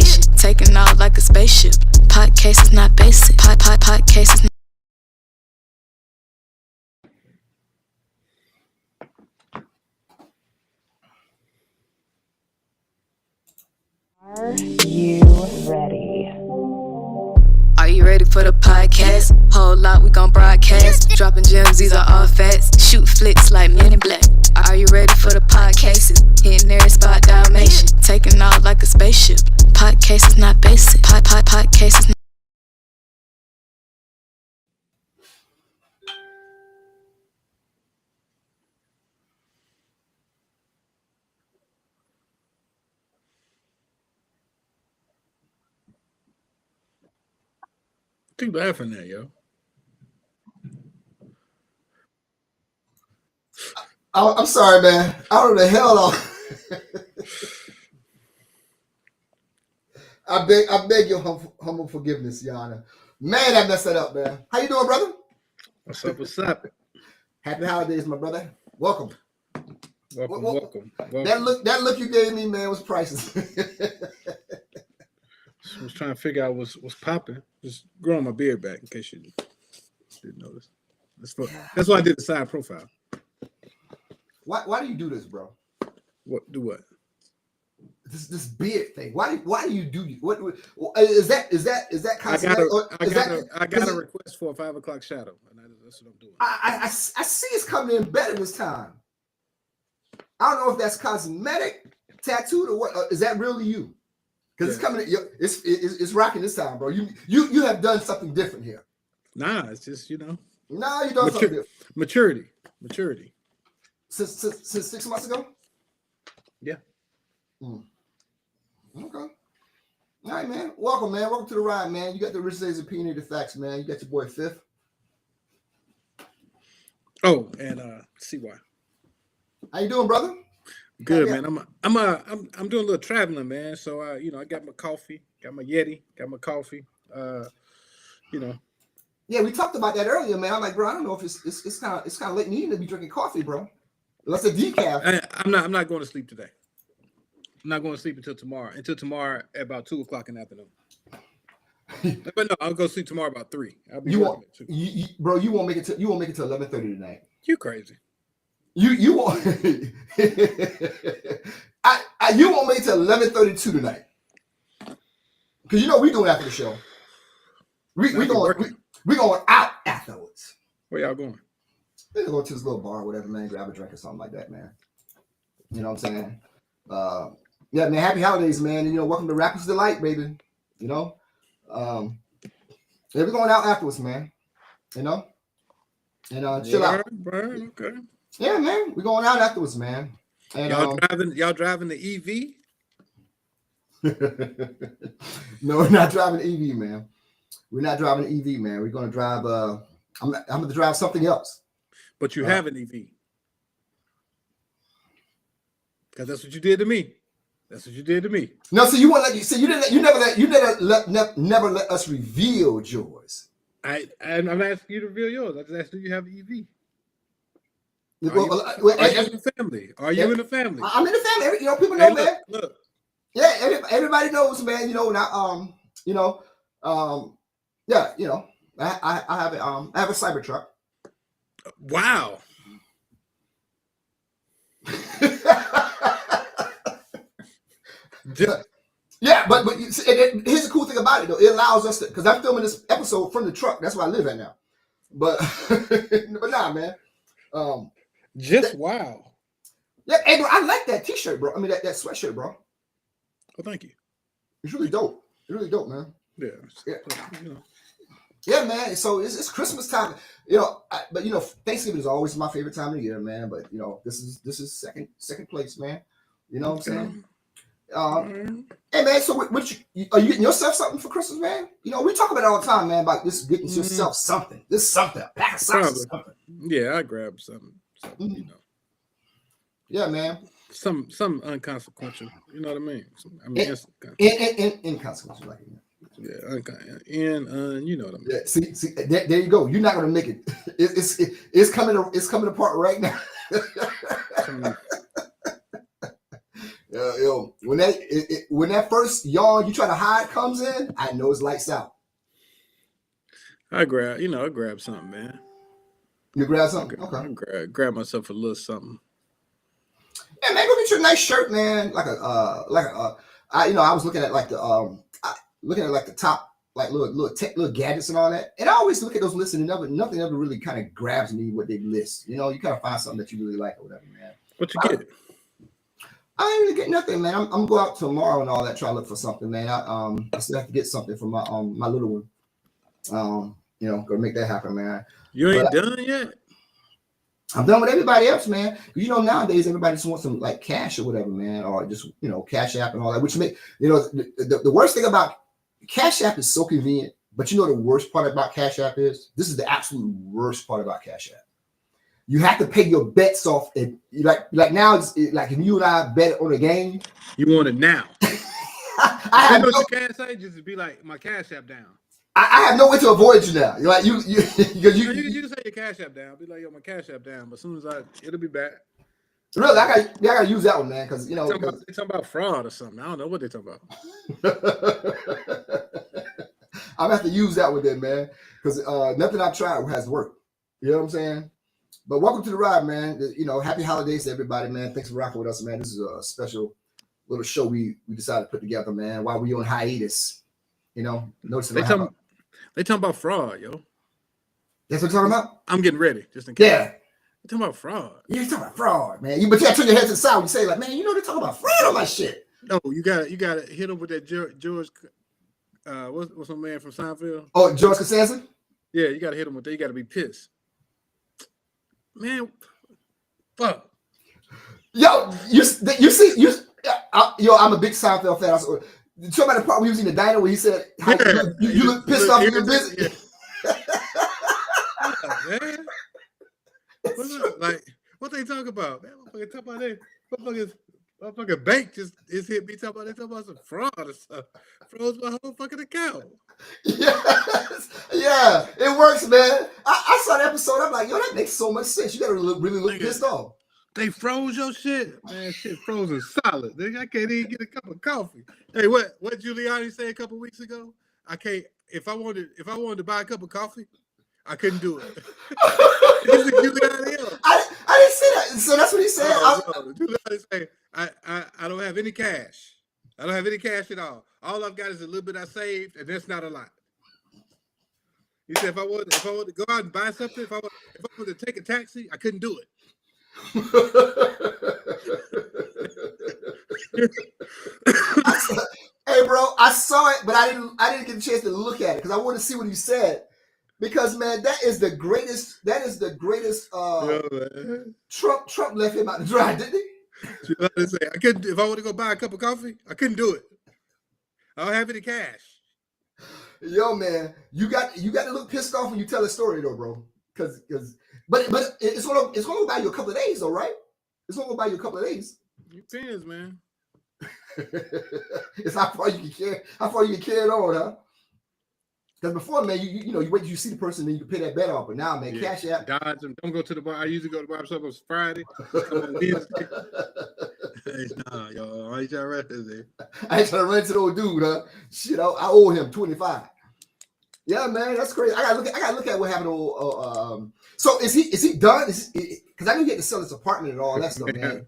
domination. Taking off like a spaceship. Podcast is not basic. Podcast is Are you ready? Are you ready for the podcast? Whole lot we gon' broadcast. Dropping gems, these are all facts. Shoot flicks like Men in Black. Are you ready for the podcasts? Hitting every spot, domination. Taking off like a spaceship. Podcast is not basic. Podcast is not. Keep laughing at yo. I'm sorry, man. I don't know the hell. I beg your humble forgiveness, Your Honor. Man, I messed that up, man. How you doing, brother? What's up? What's up? Happy holidays, my brother. Welcome. Welcome. That look you gave me, man, was priceless. I was trying to figure out what's popping. Just growing my beard back in case you didn't notice. That's why I did the side profile. Why do you do this, bro? What? Do what? This beard thing. Why do you do what is that cosmetic? I got a request for a 5 o'clock shadow, and that's what I'm doing. I see it's coming in better this time. I don't know if that's cosmetic, tattooed, or what. Is that really you? Because it's coming. It's rocking this time, bro. You have done something different here. Nah, it's just you done something different. Maturity. Since 6 months ago. Yeah. Okay. All right, man. Welcome, man. Welcome to the ride, man. You got the Originators of Opinionated Facts, man. You got your boy Fifth. Oh, and CY. How you doing, brother? Good, man. I'm doing a little traveling, man. So I got my coffee, got my Yeti, got my coffee. Yeah, we talked about that earlier, man. I'm like, bro, I don't know if it's kind of late in the evening to be drinking coffee, bro. Unless a decaf. I'm not going to sleep today. I'm not going to sleep until tomorrow. Until tomorrow at about 2 o'clock in the afternoon. But no, I'll go sleep tomorrow about 3. I'll be bro. You won't make it to 11:30 tonight. You crazy? You won't. You won't make it to 11:32 tonight. Because we doing after the show. We going out afterwards. Where y'all going? We're going to this little bar or whatever, man. Grab a drink or something like that, man. You know what I'm saying? Yeah, man. Happy holidays, man. And welcome to Rapper's Delight, baby. Yeah, we're going out afterwards, man. And chill out. Right, okay. Yeah, man. We're going out afterwards, man. And y'all driving the EV? No, we're not driving the EV, man. We're not driving the EV, man. We're gonna drive. I'm gonna drive something else. But you have an EV, because that's what you did to me. No, so you won't let you. So you never let us reveal yours. I'm not asking you to reveal yours. I just asked, do you have an EV? Are you in the family? Are you in the family? I'm in the family. People know, man. Look. Yeah, everybody knows, man. I have a Cybertruck. Wow. Yeah, but here's the cool thing about it, though. It allows us to, because I'm filming this episode from the truck. That's where I live at now. But nah, man. Wow. Yeah, hey, bro, I like that T-shirt, bro. I mean, that sweatshirt, bro. Oh, thank you. It's really dope. Man. Yeah. Yeah, man. So it's Christmas time, but Thanksgiving is always my favorite time of the year, man. But this is second place, man. You know what I'm saying? Hey, man. So are you getting yourself something for Christmas, man? We talk about it all the time, man. About this getting yourself something. A pack of socks or something. Yeah, I grabbed something. Yeah, man. Some unconsequential. You know what I mean? Inconsequential, like yeah, you know what I mean. Yeah, see, there you go. You're not gonna make it. It's coming apart right now. When that first yawn you try to hide comes in, I know it's lights out. I grab something, man. You grab something? Okay. I grab myself a little something. Yeah, man, go get you a nice shirt, man. I was looking at like the top like little gadgets and all that. And I always look at those lists and nothing ever really kind of grabs me what they list. You know, you kind of find something that you really like or whatever, man. What you get? I ain't really get nothing, man. I'm gonna go out tomorrow and all that, try to look for something, man. I still have to get something for my little one. Gonna make that happen, man. You ain't done yet? I'm done with everybody else, man. You know, nowadays everybody just wants some like cash or whatever, man, or just Cash App and all that. Which make the worst thing about Cash App is so convenient, but you know the worst part about Cash App is this is the absolute worst part about Cash App. You have to pay your bets off. Like now, like if you and I bet on a game, you want it now. I have you can't say just to be like my Cash App down. I have no way to avoid you now. You're like you can say your Cash App down. Be like, yo, my Cash App down. But as soon as it'll be back. Really, I gotta use that one, man, because they're talking about fraud or something. I don't know what they're talking about. I'm gonna have to use that one then, man, because nothing I've tried has worked. You know what I'm saying? But welcome to the ride, man. Happy holidays to everybody, man. Thanks for rocking with us, man. This is a special little show we decided to put together, man, while we on hiatus. Notice they talking about fraud, yo. That's what you're talking about? I'm getting ready, just in case. Yeah. They're talking about fraud. Yeah, you're talking about fraud, man. But you gotta turn your head to the side when you say, like, man, they're talking about fraud on my shit. No, you gotta hit him with that George. What's my man from Seinfeld? Oh, George Costanza? Yeah, you gotta hit him with that. You gotta be pissed, man. Fuck. Yo, I'm a big Seinfeld fan. Talk about the part we was in the diner where he said, you look pissed off in your business. Yeah. Man. Like, what they talk about? Man, motherfucker talk about that. Motherfucking bank just hit me talking about some fraud or stuff. Froze my whole fucking account. Yes. Yeah, it works, man. I saw the episode. I'm like, yo, that makes so much sense. You gotta really look pissed off. They froze your shit, man. Shit frozen solid. I can't even get a cup of coffee. Hey, what Giuliani said a couple weeks ago? I can't. If I wanted to buy a cup of coffee, I couldn't do it. Giuliani. I didn't see that. So that's what he said. Giuliani said, I don't have any cash. I don't have any cash at all. All I've got is a little bit I saved, and that's not a lot. He said if I wanted to go out and buy something, if I wanted to take a taxi, I couldn't do it. Hey, bro, I saw it, but I didn't get a chance to look at it because I wanted to see what he said. Because, man, that is the greatest. Trump left him out to dry, didn't he? I couldn't. If I want to go buy a cup of coffee, I couldn't do it. I don't have any cash. Yo, man, you got to look pissed off when you tell a story, though, bro. But it's gonna buy you a couple of days, though, right? It's gonna buy you a couple of days. It depends, man. It's how far you can carry it on, huh? Because before, man, you wait till you see the person, then you can pay that bet off. But now, man, Cash App. Dodge them. Don't go to the bar. I usually go to the barbershop on Friday. Come on Wednesday. Hey, nah, y'all. I ain't trying to run this. I ain't trying to run into the old dude, huh? Shit, I owe him 25. Yeah, man, that's crazy. I gotta look at what happened. So is he done? Because I knew he had to sell his apartment and all that stuff, man.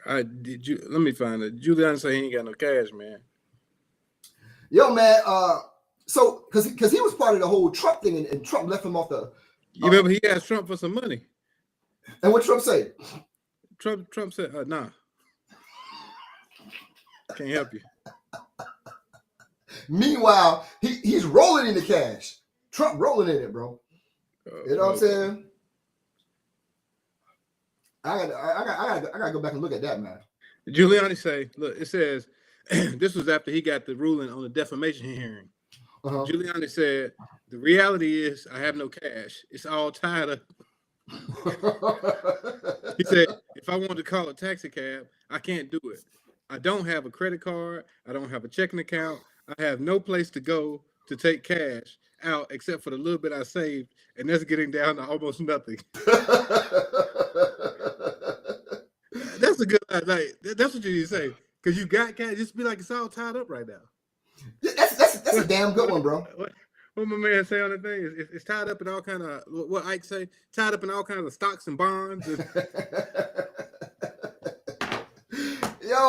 Let me find it. Giuliani say he ain't got no cash, man. Yo, man. So because he was part of the whole Trump thing, and Trump left him off the. You remember he asked Trump for some money. And what Trump said? Trump said, "Nah, can't help you." Meanwhile, he's rolling in the cash. Trump rolling in it, bro. You know what I'm saying? I gotta go back and look at that, man. Giuliani say, look, it says this was after he got the ruling on the defamation hearing. Uh-huh. Giuliani said, the reality is I have no cash. It's all tied up. He said, if I want to call a taxi cab, I can't do it. I don't have a credit card. I don't have a checking account. I have no place to go to take cash out except for the little bit I saved, and that's getting down to almost nothing. That's a good, like, that's what you need to say. Because you got cash. Just be like, it's all tied up right now. That's a damn good one, bro. What my man say on the thing is it's tied up in all kind of, what Ike say, tied up in all kinds of stocks and bonds. Yo,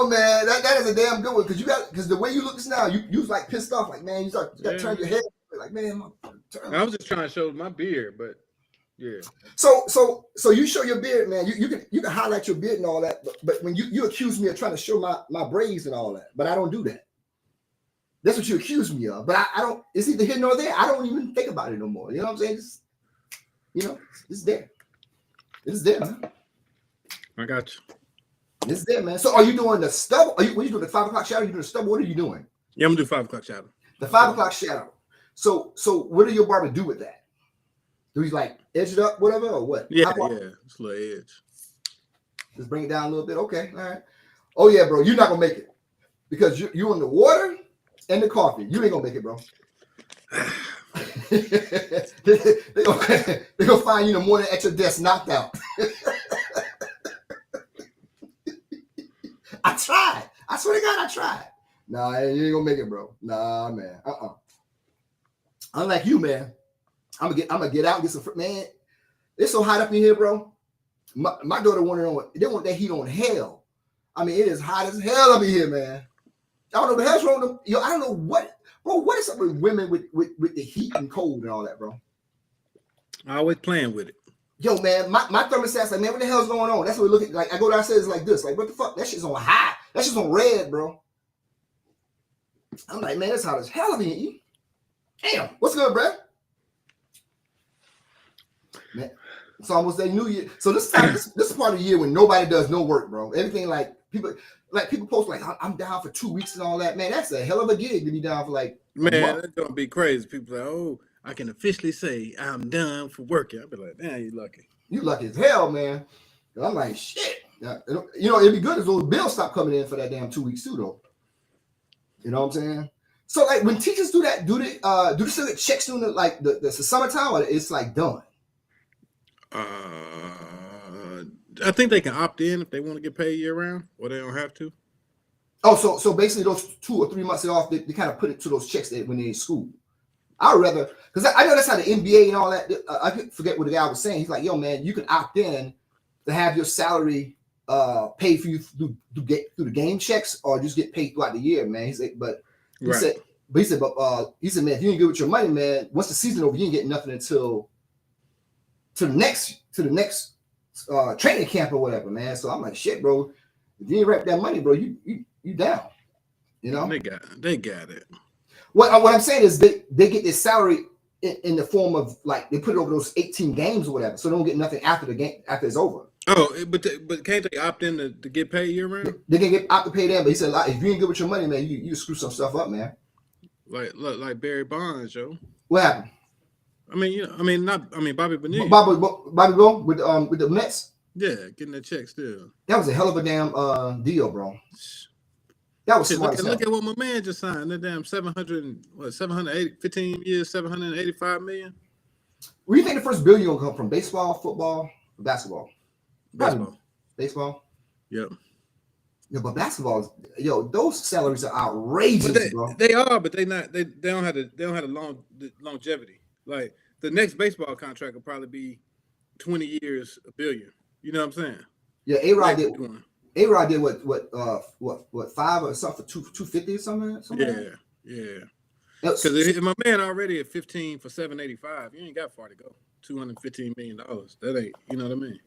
man, that is a damn good one because the way you look just now, you was like pissed off, like, man, you got to turn your head, like, man, I was just trying to show my beard, but yeah. So you show your beard, man. You can highlight your beard and all that, but when you accuse me of trying to show my braids and all that, but I don't do that. That's what you accuse me of. But I don't. It's either here nor there. I don't even think about it no more. You know what I'm saying? It's there. It's there, man. I got you. It's there, man. So are you doing the stub? When you doing the 5 o'clock shadow? You doing the stub? What are you doing? Yeah, I'm gonna do 5 o'clock shadow. The 5 o'clock shadow. So what do your barber do with that? Do he like edge it up, whatever, or what? Yeah. It's a little edge. Just bring it down a little bit. Okay, all right. Oh yeah, bro, you're not gonna make it because you in the water and the coffee. You ain't gonna make it, bro. they gonna find you in the morning at your desk knocked out. I tried. I swear to God, I tried. Nah, you ain't gonna make it, bro. Nah, man. Unlike you, man. I'm gonna get out and get some man. It's so hot up in here, bro. My daughter they want that heat on hell. I mean, it is hot as hell up in here, man. I don't know the hell's wrong with them. Yo, I don't know what, bro. What is up with women with the heat and cold and all that, bro? I always playing with it. Yo, man, my thermostat's like, man, what the hell's going on? That's what we look at. Like, I go downstairs like this, like, what the fuck? That shit's on high. That shit's on red, bro. I'm like, man, it's hot as hell up in here. Damn, what's good, bro? Man, it's almost that New Year. So this is part of the year when nobody does no work, bro. Everything like people post like I'm down for 2 weeks and all that. Man, that's a hell of a gig to be down for like. Man, that's gonna be crazy. People like, oh, I can officially say I'm done for working. I'll be like, damn, you lucky. You lucky as hell, man. And I'm like, shit. It'd be good if those bills stop coming in for that damn 2 weeks too, though. You know what I'm saying? So like when teachers do that, do they still get checks during the summertime, or it's like done? I think they can opt in if they want to get paid year round, or they don't have to. Oh, so basically those 2 or 3 months off, they kind of put it to those checks when they're in school. I would rather, because I know that's how the NBA and all that. I forget what the guy was saying. He's like, yo, man, you can opt in to have your salary paid for you to get through the game checks, or just get paid throughout the year, man. He said, he said, man, if you ain't good with your money, man, once the season over, you ain't getting nothing until to the next training camp or whatever, man. So I'm like, shit, bro. If you ain't wrap that money, bro, you down. You know, they got it. What I'm saying is they get their salary in the form of like they put it over those 18 games or whatever, so they don't get nothing after the game after it's over. Oh, but can't they opt in to get paid year round? They can opt to pay them, but he said if you ain't good with your money, man, you screw some stuff up, man. Like Barry Bonds, yo. What happened? Bobby Bonilla. Bobby Bo with the Mets. Yeah, getting that check still. That was a hell of a damn deal, bro. That was smart. Look at what my man just signed. That damn 15 years, $785 million. Where do you think the first billion will come from? Baseball, football, or basketball? Baseball. Yep. Yeah, but basketball, those salaries are outrageous, bro. They are, but they don't have the longevity. Like the next baseball contract will probably be 20 years, $1 billion. You know what I'm saying? Yeah, A-Rod did what 5 or something for 250 or something? Yeah. Because if my man already at 15 for 785, you ain't got far to go. $215 million. That ain't, you know what I mean?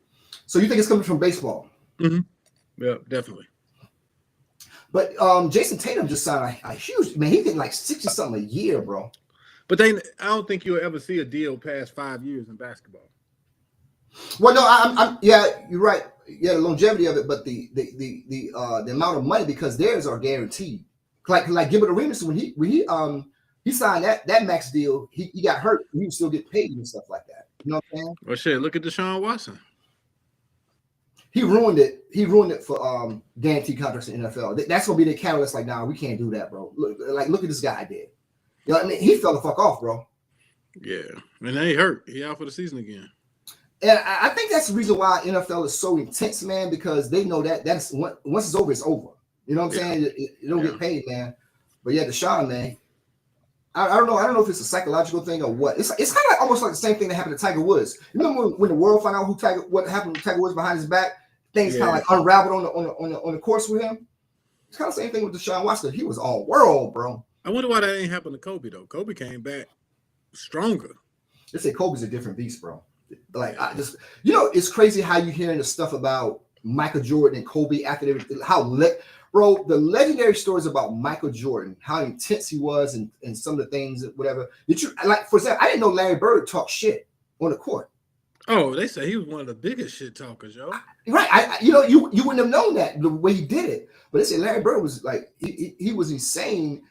So you think it's coming from baseball? Mm-hmm. Yeah, definitely. But Jason Tatum just signed a huge, man. He's getting like 60 something a year, bro. But I don't think you'll ever see a deal past 5 years in basketball. Well, no, I'm yeah, you're right. Yeah, the longevity of it, but the amount of money, because theirs are guaranteed. Like Gilbert Arenas, when he signed that max deal, he got hurt, he would still get paid and stuff like that. You know what I'm saying? Well, shit, look at Deshaun Watson. He ruined it. He ruined it for guaranteed contracts in the NFL. That's gonna be the catalyst. Like, nah, we can't do that, bro. Look at this guy did. You know what I mean? He fell the fuck off, bro. Yeah, and he hurt. He out for the season again. And I think that's the reason why NFL is so intense, man, because they know that's once it's over, it's over. You know what I'm saying? You don't get paid, man. But yeah, the Shawn, man. I don't know. I don't know if it's a psychological thing or what. It's kind of almost like the same thing that happened to Tiger Woods. You remember when the world found out what happened to Tiger Woods behind his back? Things kind of like unraveled on the course with him. It's kind of the same thing with Deshaun Watson. He was all world, bro. I wonder why that ain't happened to Kobe though. Kobe came back stronger. They say Kobe's a different beast, bro. Like it's crazy how you hearing the stuff about Michael Jordan and Kobe after bro, the legendary stories about Michael Jordan, how intense he was and some of the things, whatever. Did you like, for example, I didn't know Larry Bird talked shit on the court. Oh, they say he was one of the biggest shit talkers, yo. Right. You wouldn't have known that the way he did it. But they say Larry Bird was like, he was insane.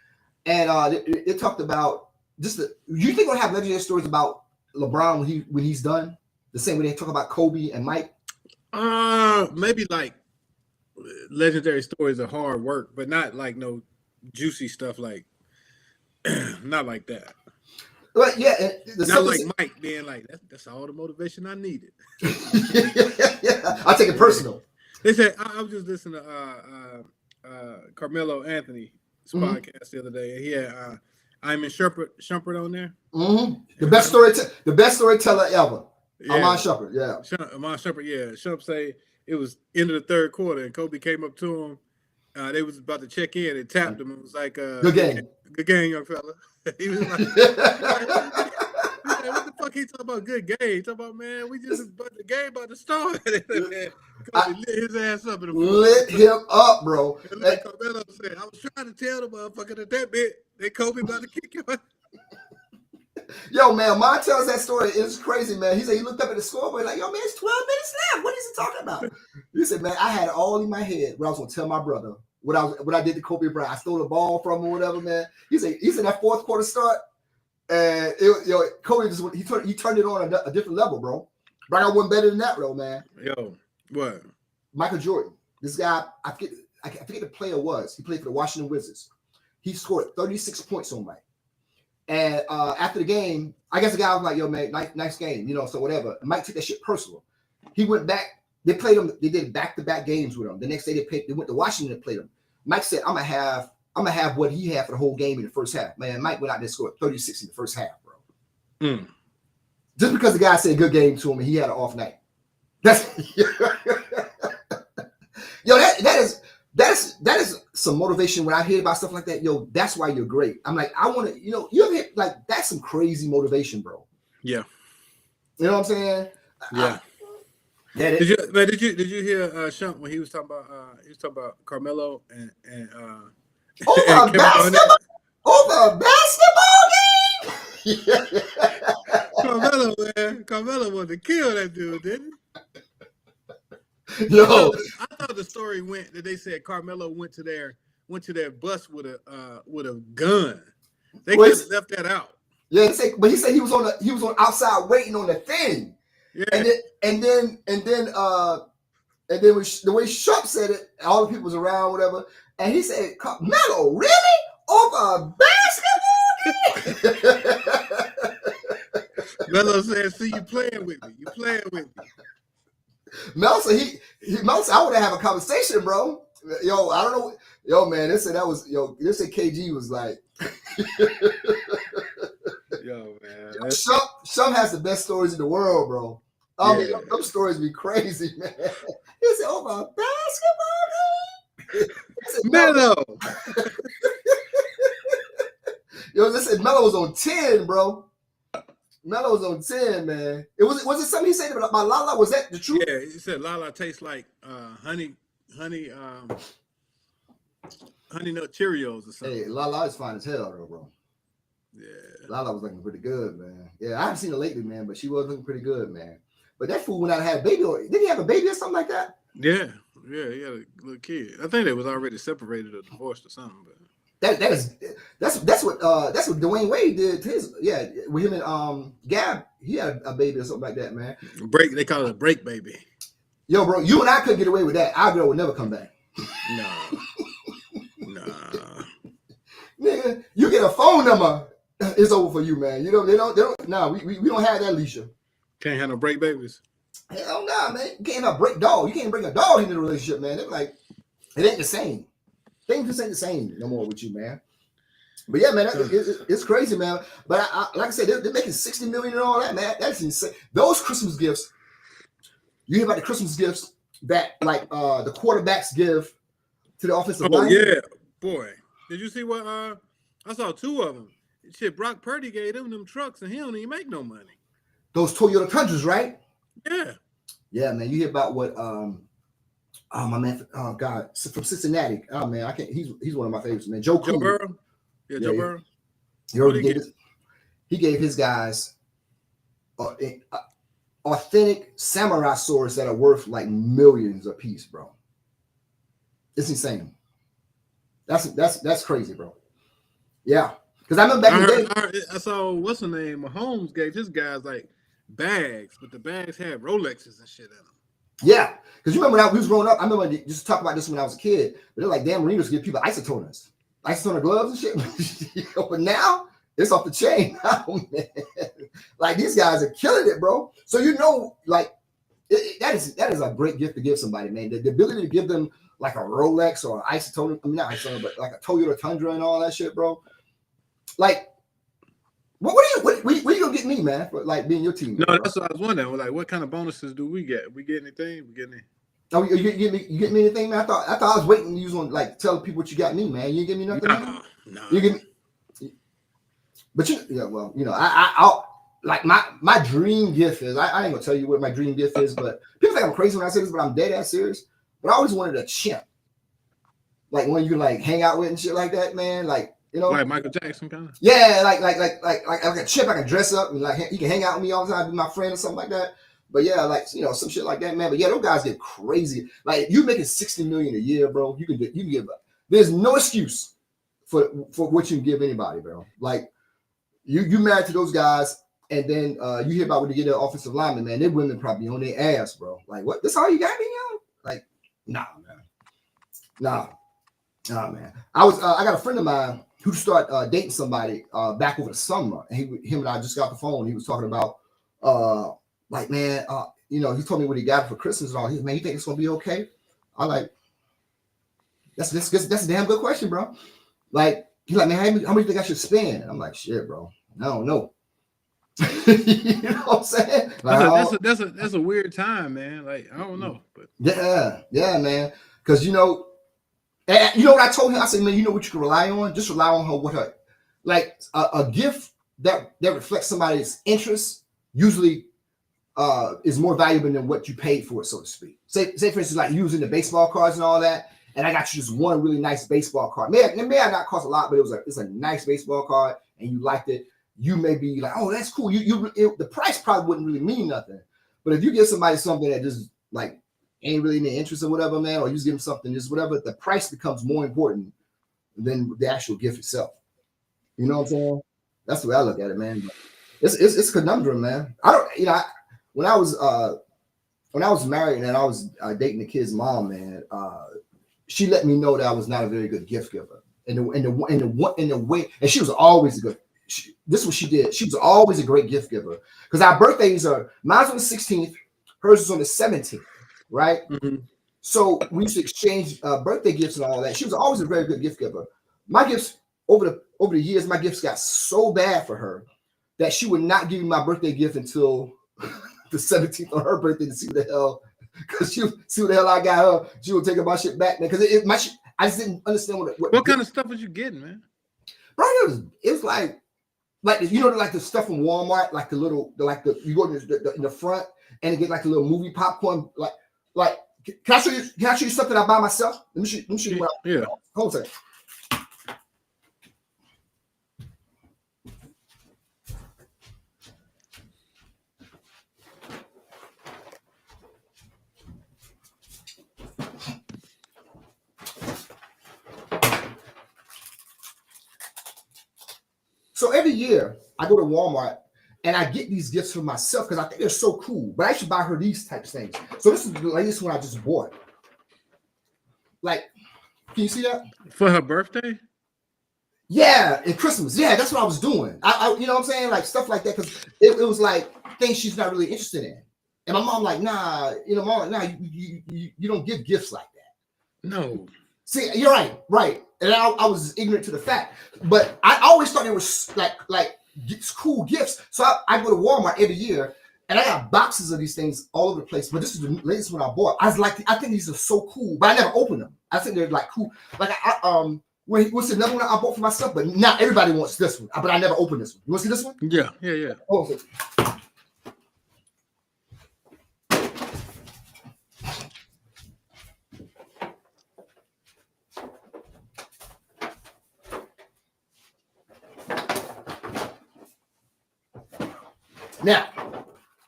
And it talked about you think we'll have legendary stories about LeBron when he's done? The same way they talk about Kobe and Mike? Maybe like legendary stories of hard work, but not like no juicy stuff like not like that. But yeah, not like Mike being like that's all the motivation I needed. Yeah. I take it personal. They said I was just listening to Carmelo Anthony's podcast the other day, and he had Iman Shumpert on there. Mm-hmm. The best storyteller ever. Yeah. Iman Shumpert, yeah. Iman Shumpert, yeah. Shump say it was end of the third quarter, and Kobe came up to him. They was about to check in and tapped him. It was like, good game. Good game, young fella. He was like, what the fuck he talking about good game? He talking about, man, the game about to start. Kobe lit his ass up. Lit him up, bro. And like Carmelo said, I was trying to tell the motherfucker that bit, that Kobe about to kick you. Yo, man, Mom tells that story. It's crazy, man. He said he looked up at the scoreboard like, yo, man, it's 12 minutes left. What is he talking about? He said, man, I had it all in my head what I was going to tell my brother. What I did to Kobe Bryant. I stole the ball from him or whatever, man. He said that fourth quarter start, and Kobe he turned it on a different level, bro. But I wasn't better than that, bro, man. Yo, what? Michael Jordan. This guy, I forget the player was. He played for the Washington Wizards. He scored 36 points on Mike. And after the game, I guess the guy was like, yo, man, nice game, so whatever. Mike took that shit personal. He went back. They played him. They did back-to-back games with him. The next day they went to Washington and played him. Mike said, I'm gonna have what he had for the whole game in the first half. Man, Mike went out there and scored 36 in the first half, bro. Just because the guy said good game to him and he had an off night. That's yo, that is some motivation when I hear about stuff like that. Yo, that's why you're great. I'm like, I want to, you ever hit, like, that's some crazy motivation, bro. Yeah. You know what I'm saying? Yeah. Did you hear Shump when he was talking about Carmelo and over a basketball game? Carmelo wanted to kill that dude, didn't he? Yo, I thought the story went that they said Carmelo went to their bus with a gun. They could have left that out. Yeah, but he said he was on outside waiting on the thing. Yeah. And then the way Shump said it, all the people was around, whatever, and he said, Melo, really? Over a basketball game? Melo said, see, you playing with me. You playing with me. Melo said, Melo said, I want to have a conversation, bro. Yo, I don't know. Yo, man, they said KG was like, yo, man. Shump has the best stories in the world, bro. I mean, those stories be crazy, man. He said, over a basketball game? Melo. Yo, they said Melo was on 10, bro. Melo was on 10, man. Was it something he said about Lala? Was that the truth? Yeah, he said Lala tastes like honey nut Cheerios or something. Hey, Lala is fine as hell, though, bro. Yeah. Lala was looking pretty good, man. Yeah, I haven't seen her lately, man, but she was looking pretty good, man. But that fool went out and had a baby. Did he have a baby or something like that? Yeah, he had a little kid. I think they was already separated or divorced or something. But that's what Dwayne Wade did to his with him and Gab. He had a baby or something like that, man. They call it a break baby. Yo, bro, you and I couldn't get away with that. Our girl would never come back. Nah. Nigga, you get a phone number, it's over for you, man. You know they don't. Nah, we don't have that, Alicia. Can't have no break babies. Hell nah, man. You can't have a break dog. You can't bring a dog into the relationship, man. They're like, it ain't the same. Things just ain't the same no more with you, man. But yeah, man, it's crazy, man. But I like I said, they're making $60 million and all that, man. That's insane. Those Christmas gifts, you hear about the Christmas gifts that like the quarterbacks give to the offensive line? Yeah, boy. Did you see what I saw 2 of them? Shit, Brock Purdy gave them trucks and he don't even make no money. Those Toyota Tundras, right? Yeah. Yeah, man. You hear about what my man, oh God, from Cincinnati. Oh man, I can't. He's one of my favorites, man. Joe Burrow. Yeah, Joe Burrow. He gave his guys authentic samurai swords that are worth like millions a piece, bro. It's insane. That's crazy, bro. Yeah, because I remember back in the day. I saw what's the name? Mahomes gave his guys like bags, but the bags had Rolexes and shit in them. Yeah, because you remember when I was growing up, I remember just talk about this when I was a kid. But they're like, damn, marinos give people isotoner gloves and shit. But now it's off the chain. Oh, man. Like these guys are killing it, bro. So like that is a great gift to give somebody, man. The ability to give them like a Rolex or an isotoner, I mean not isotoner, but like a Toyota Tundra and all that shit, bro. Like, what are you gonna get me, man, for like being your team? No, bro? that's what I was wondering. Like, what kind of bonuses do we get? We get anything? We get any? Oh, you get me anything, man? I thought I was waiting. You was gonna like tell people what you got me, man. You give me nothing. No. You give me. But I'll like my dream gift is. I ain't gonna tell you what my dream gift is, but people think I'm crazy when I say this, but I'm dead ass serious. But I always wanted a chimp, like one you can like hang out with and shit like that, man. Like like Michael Jackson kind of. Yeah, like a chimp I can dress up and like he can hang out with me all the time, be my friend or something like that. But yeah, like some shit like that, man. But yeah, those guys get crazy. Like you making $60 million a year, bro. You can give. There's no excuse for what you can give anybody, bro. Like you married to those guys, and then you hear about when they get their offensive lineman, man. Their women probably on their ass, bro. Like what? This all you got me, yo? Like nah, man. Nah, man. I got a friend of mine who started dating somebody back over the summer, and him and I just got the phone. He was talking about like, man, he told me what he got for Christmas and all. Man, you think it's gonna be okay? I like, that's a damn good question, bro. Like, he's like, man, how much do you think I should spend? And I'm like, shit, bro, I don't know. You know what I'm saying? Like, that's a weird time, man. Like, I don't know, but yeah, man. Because you know what I told him? I said, man, you know what you can rely on? Just rely on her. Like a gift that reflects somebody's interest usually is more valuable than what you paid for it, so to speak. Say for instance, like using the baseball cards and all that, and I got you just one really nice baseball card. It may not cost a lot, but it's a nice baseball card, and you liked it. You may be like, oh, that's cool. The price probably wouldn't really mean nothing, but if you give somebody something that just like ain't really in their interest or whatever, man, or you just give them something just whatever, the price becomes more important than the actual gift itself. You know what I'm saying? That's the way I look at it, man. But it's a conundrum, man. When I was married and I was dating the kid's mom, man, she let me know that I was not a very good gift giver. In the way, and she was always a good. This is what she did. She was always a great gift giver because our birthdays mine's on the 16th, hers was on the 17th, right? Mm-hmm. So we used to exchange birthday gifts and all that. She was always a very good gift giver. My gifts over the years, my gifts got so bad for her that she would not give me my birthday gift until the 17th on her birthday to see what the hell, because she would see what the hell I got her. She would take my shit back, man. Because I just didn't understand what kind of stuff was you getting, man? Bro, it was like like the stuff from Walmart, like you go in the front and get like a little movie popcorn, like. Can I show you something I buy myself? Let me show you. Yeah. Hold on. So every year I go to Walmart and I get these gifts for myself because I think they're so cool. But I should buy her these types of things. So this is the latest one I just bought. Like, can you see that? For her birthday? Yeah, and Christmas. Yeah, that's what I was doing. I you know what I'm saying? Like stuff like that, because it was like things she's not really interested in. And my mom like, nah, mom, nah, you don't give gifts like that. No. See, you're right. And I was ignorant to the fact, but I always thought it was like cool gifts. So I go to Walmart every year, and I got boxes of these things all over the place. But this is the latest one I bought. I think these are so cool, but I never opened them. I think they're like cool. Like what's another one I bought for myself? But not everybody wants this one. But I never opened this one. You want to see this one? Yeah. Oh, okay.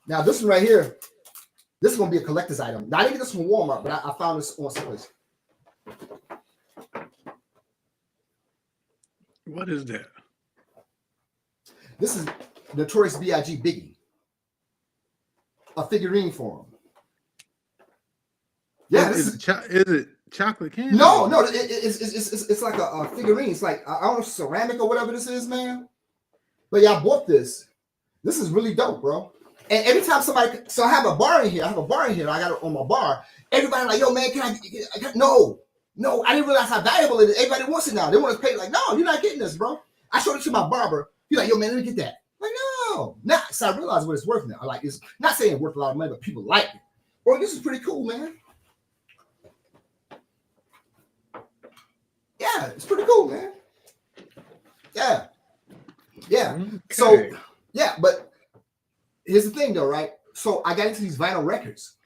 Now this one right here, this is gonna be a collector's item. Now I didn't get this from Walmart, but I found this on someplace. What is that? This is Notorious B.I.G. Biggie. A figurine for him. Yeah, is it chocolate candy? No, it's like a figurine. It's like I don't know, ceramic or whatever this is, man. But yeah, I bought this. This is really dope, bro. And every time so I have a bar in here. I got it on my bar. Everybody like, yo, man, can I no, I didn't realize how valuable it is. Everybody wants it now. They want to pay. Like, no, you're not getting this, bro. I showed it to my barber. He's like, yo, man, let me get that. I'm like, no. Now, so I realize what it's worth now. Like, it's not saying it's worth a lot of money, but people like it. Bro, this is pretty cool, man. Yeah, it's pretty cool, man. Yeah. Okay. So, yeah, but here's the thing, though, right? So I got into these vinyl records.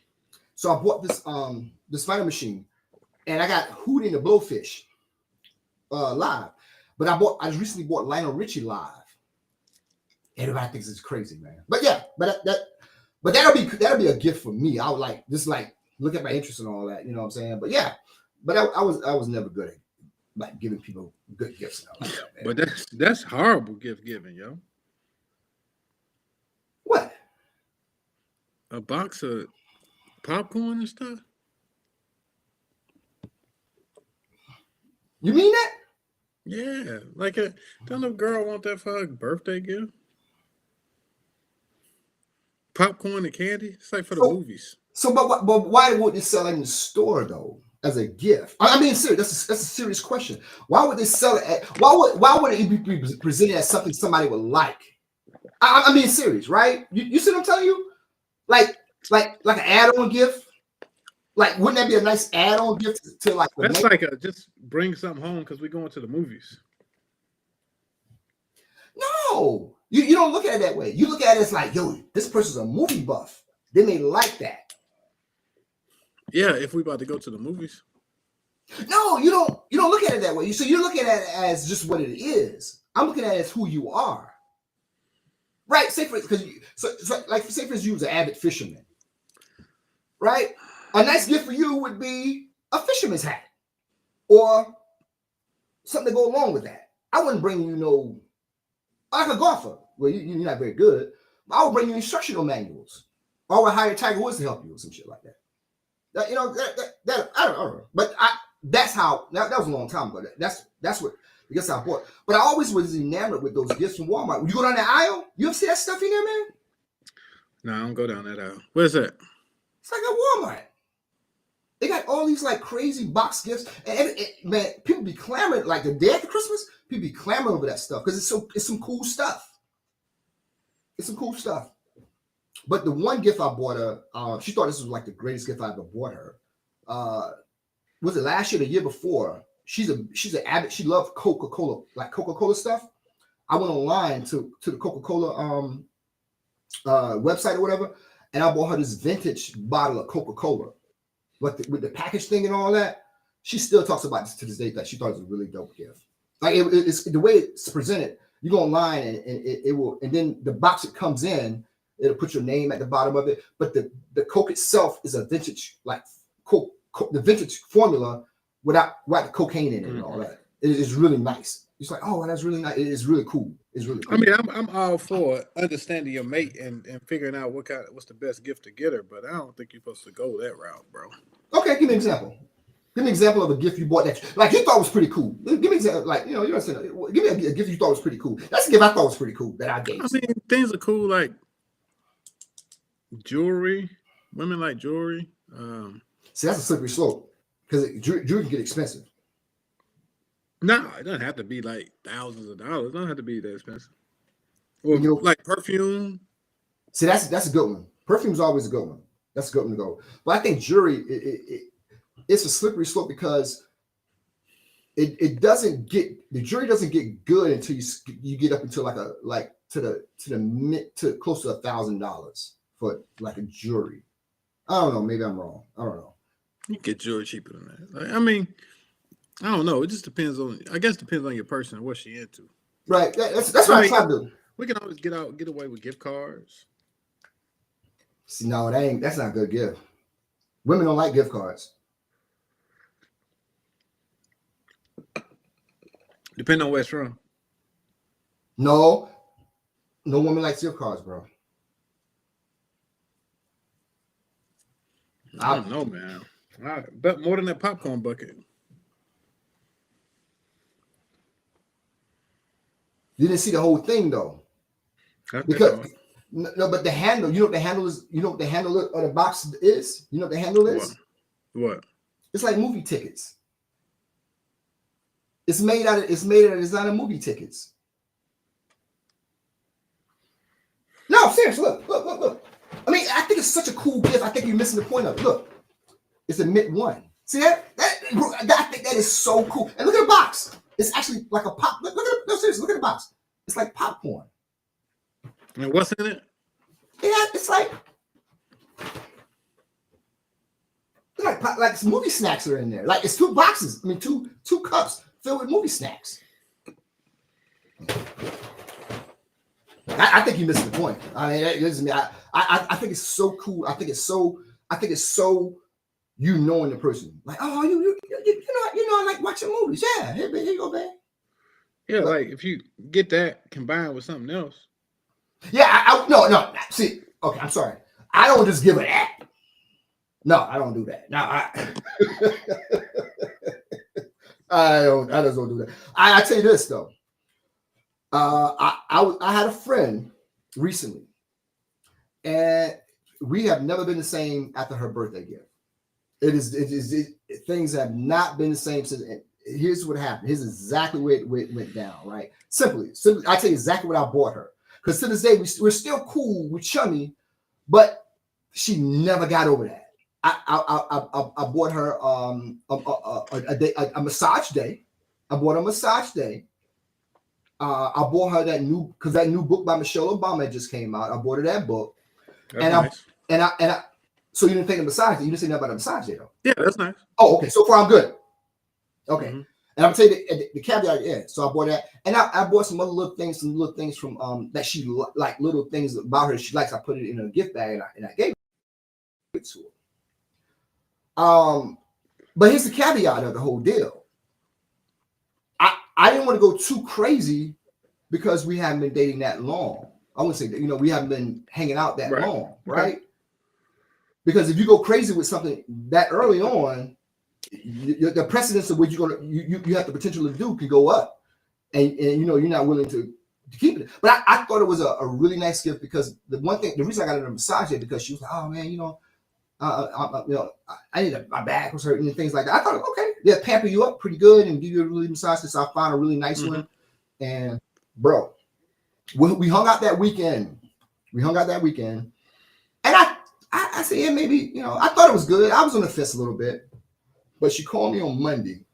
So I bought this vinyl machine, and I got Hootie and the Blowfish live. But I just recently bought Lionel Richie live. Everybody thinks it's crazy, man. But yeah, but that'll be a gift for me. I would look at my interest and all that. You know what I'm saying? But yeah, but I was never good at like giving people good gifts. Like that, but that's horrible gift giving, yo. What? A box of popcorn and stuff? You mean that? Yeah, like don't a girl want that for her birthday gift? Popcorn and candy? It's like for the movies. So, but why would they sell it in the store though as a gift? I mean, serious. That's a serious question. Why would they sell it? Why would it be presented as something somebody would like? I mean, serious, right? You see what I'm telling you? Like an add-on gift. Like, wouldn't that be a nice add-on gift to like? That's like just bring something home because we're going to the movies. No, you don't look at it that way. You look at it as like, yo, this person's a movie buff. They may like that. Yeah, if we about to go to the movies. No, you don't look at it that way. So you're looking at it as just what it is. I'm looking at it as who you are. Right? Say for instance, you was an avid fisherman. Right? A nice gift for you would be a fisherman's hat or something to go along with that. I wouldn't bring you like a golfer. Well, you're not very good. But I would bring you instructional manuals. Or I would hire Tiger Woods to help you or some shit like that. That I don't know. But that's how that was a long time ago. That's what I guess I bought. But I always was enamored with those gifts from Walmart. When you go down the aisle, you ever see that stuff in there, man? No, I don't go down that aisle. Where's that? It's like at Walmart. They got all these like crazy box gifts, and man, people be clamoring like the day after Christmas. People be clamoring over that stuff because it's some cool stuff. It's some cool stuff. But the one gift I bought her, she thought this was like the greatest gift I ever bought her. Was it last year, the year before? She's an avid. She loved Coca-Cola, like Coca-Cola stuff. I went online to the Coca-Cola website or whatever, and I bought her this vintage bottle of Coca-Cola. But with the package thing and all that, she still talks about this to this day that she thought it was a really dope gift. Like it's the way it's presented. You go online and it will, and then the box it comes in, it'll put your name at the bottom of it. But the Coke itself is a vintage, like Coke, the vintage formula without the cocaine in it and all that. It is really nice. It's like, oh, that's really nice. It is really cool. It's really cool. I mean, I'm all for understanding your mate and figuring out what's the best gift to get her, but I don't think you're supposed to go that route, bro. Okay, give me an example. Give me an example of a gift you bought that like you thought was pretty cool. Give me an example, like you understand. Give me a gift you thought was pretty cool. That's a gift I thought was pretty cool that I gave. I mean, things are cool like jewelry. Women like jewelry. See, that's a slippery slope because jewelry can get expensive. No, it doesn't have to be like thousands of dollars. It don't have to be that expensive. Or You know, like perfume. see, that's a good one. Perfume's always a good one. That's a good one to go. But I think jewelry, it's a slippery slope because it doesn't get, the jewelry doesn't get good until you get up into to close to $1,000 for like a jewelry. I don't know. Maybe I'm wrong. I don't know. You get jewelry cheaper than that. Like, I mean, I don't know. It just depends on. I guess it depends on your person and what she into. Right. That's what I'm trying to do. We can always get away with gift cards. See, no, that's not a good gift. Women don't like gift cards. Depending on where it's from. No woman likes gift cards, bro. I don't know, man. I bet more than that popcorn bucket. You didn't see the whole thing though. Because no, but the handle, you know what the handle is, you know what the handle of the box is? You know what the handle is? What? It's like movie tickets. It's made out of designer movie tickets. No, seriously, look. I mean, I think it's such a cool gift. I think you're missing the point of it. Look, it's a mint one. See that? I think that is so cool. And look at the box. It's actually like a pop. Seriously, look at the box. It's like popcorn. And what's in it? Yeah, it's like movie snacks are in there. Like it's two boxes. I mean, two cups filled with movie snacks. I think you're missing the point. I mean, I think it's so cool. I think it's so you knowing the person. Like, oh, you know, I like watching movies. Yeah, here you go, man. Yeah, like if you get that combined with something else. Yeah, no. See, okay, I'm sorry. I don't just give it that. No, I don't do that. No, I just don't do that. I tell you this though. I had a friend recently, and we have never been the same after her birthday gift. Things have not been the same since. Here's what happened. Here's exactly where it went down. Right? Simply, I tell you exactly what I bought her. Because to this day, we're still cool with chummy, but she never got over that. I bought her a massage day. I bought her a massage day. I bought her that new book by Michelle Obama just came out. I bought her that book. That's nice. So you didn't think of massage day? You didn't say nothing about a massage day though? Yeah, that's nice. Oh, okay. So far I'm good. Okay. Mm-hmm. And I'm gonna tell you the caveat. Yeah. So I bought that, and I bought some other little things from that she like, little things about her she likes. I put it in a gift bag and I gave it to her. But here's the caveat of the whole deal. I didn't want to go too crazy because we haven't been dating that long. I wouldn't say that, we haven't been hanging out that long, right? Because if you go crazy with something that early on, the precedence of what you have the potential to do can go up, and you're not willing to keep it. But I thought it was a really nice gift because the reason I got her a massage is because she was like, oh man, I need my back was hurting and things like that. I thought, okay, they'll pamper you up pretty good and give you a really massage. So I found a really nice one, and bro, we hung out that weekend. And I said, yeah, maybe I thought it was good. I was on the fence a little bit. But she called me on Monday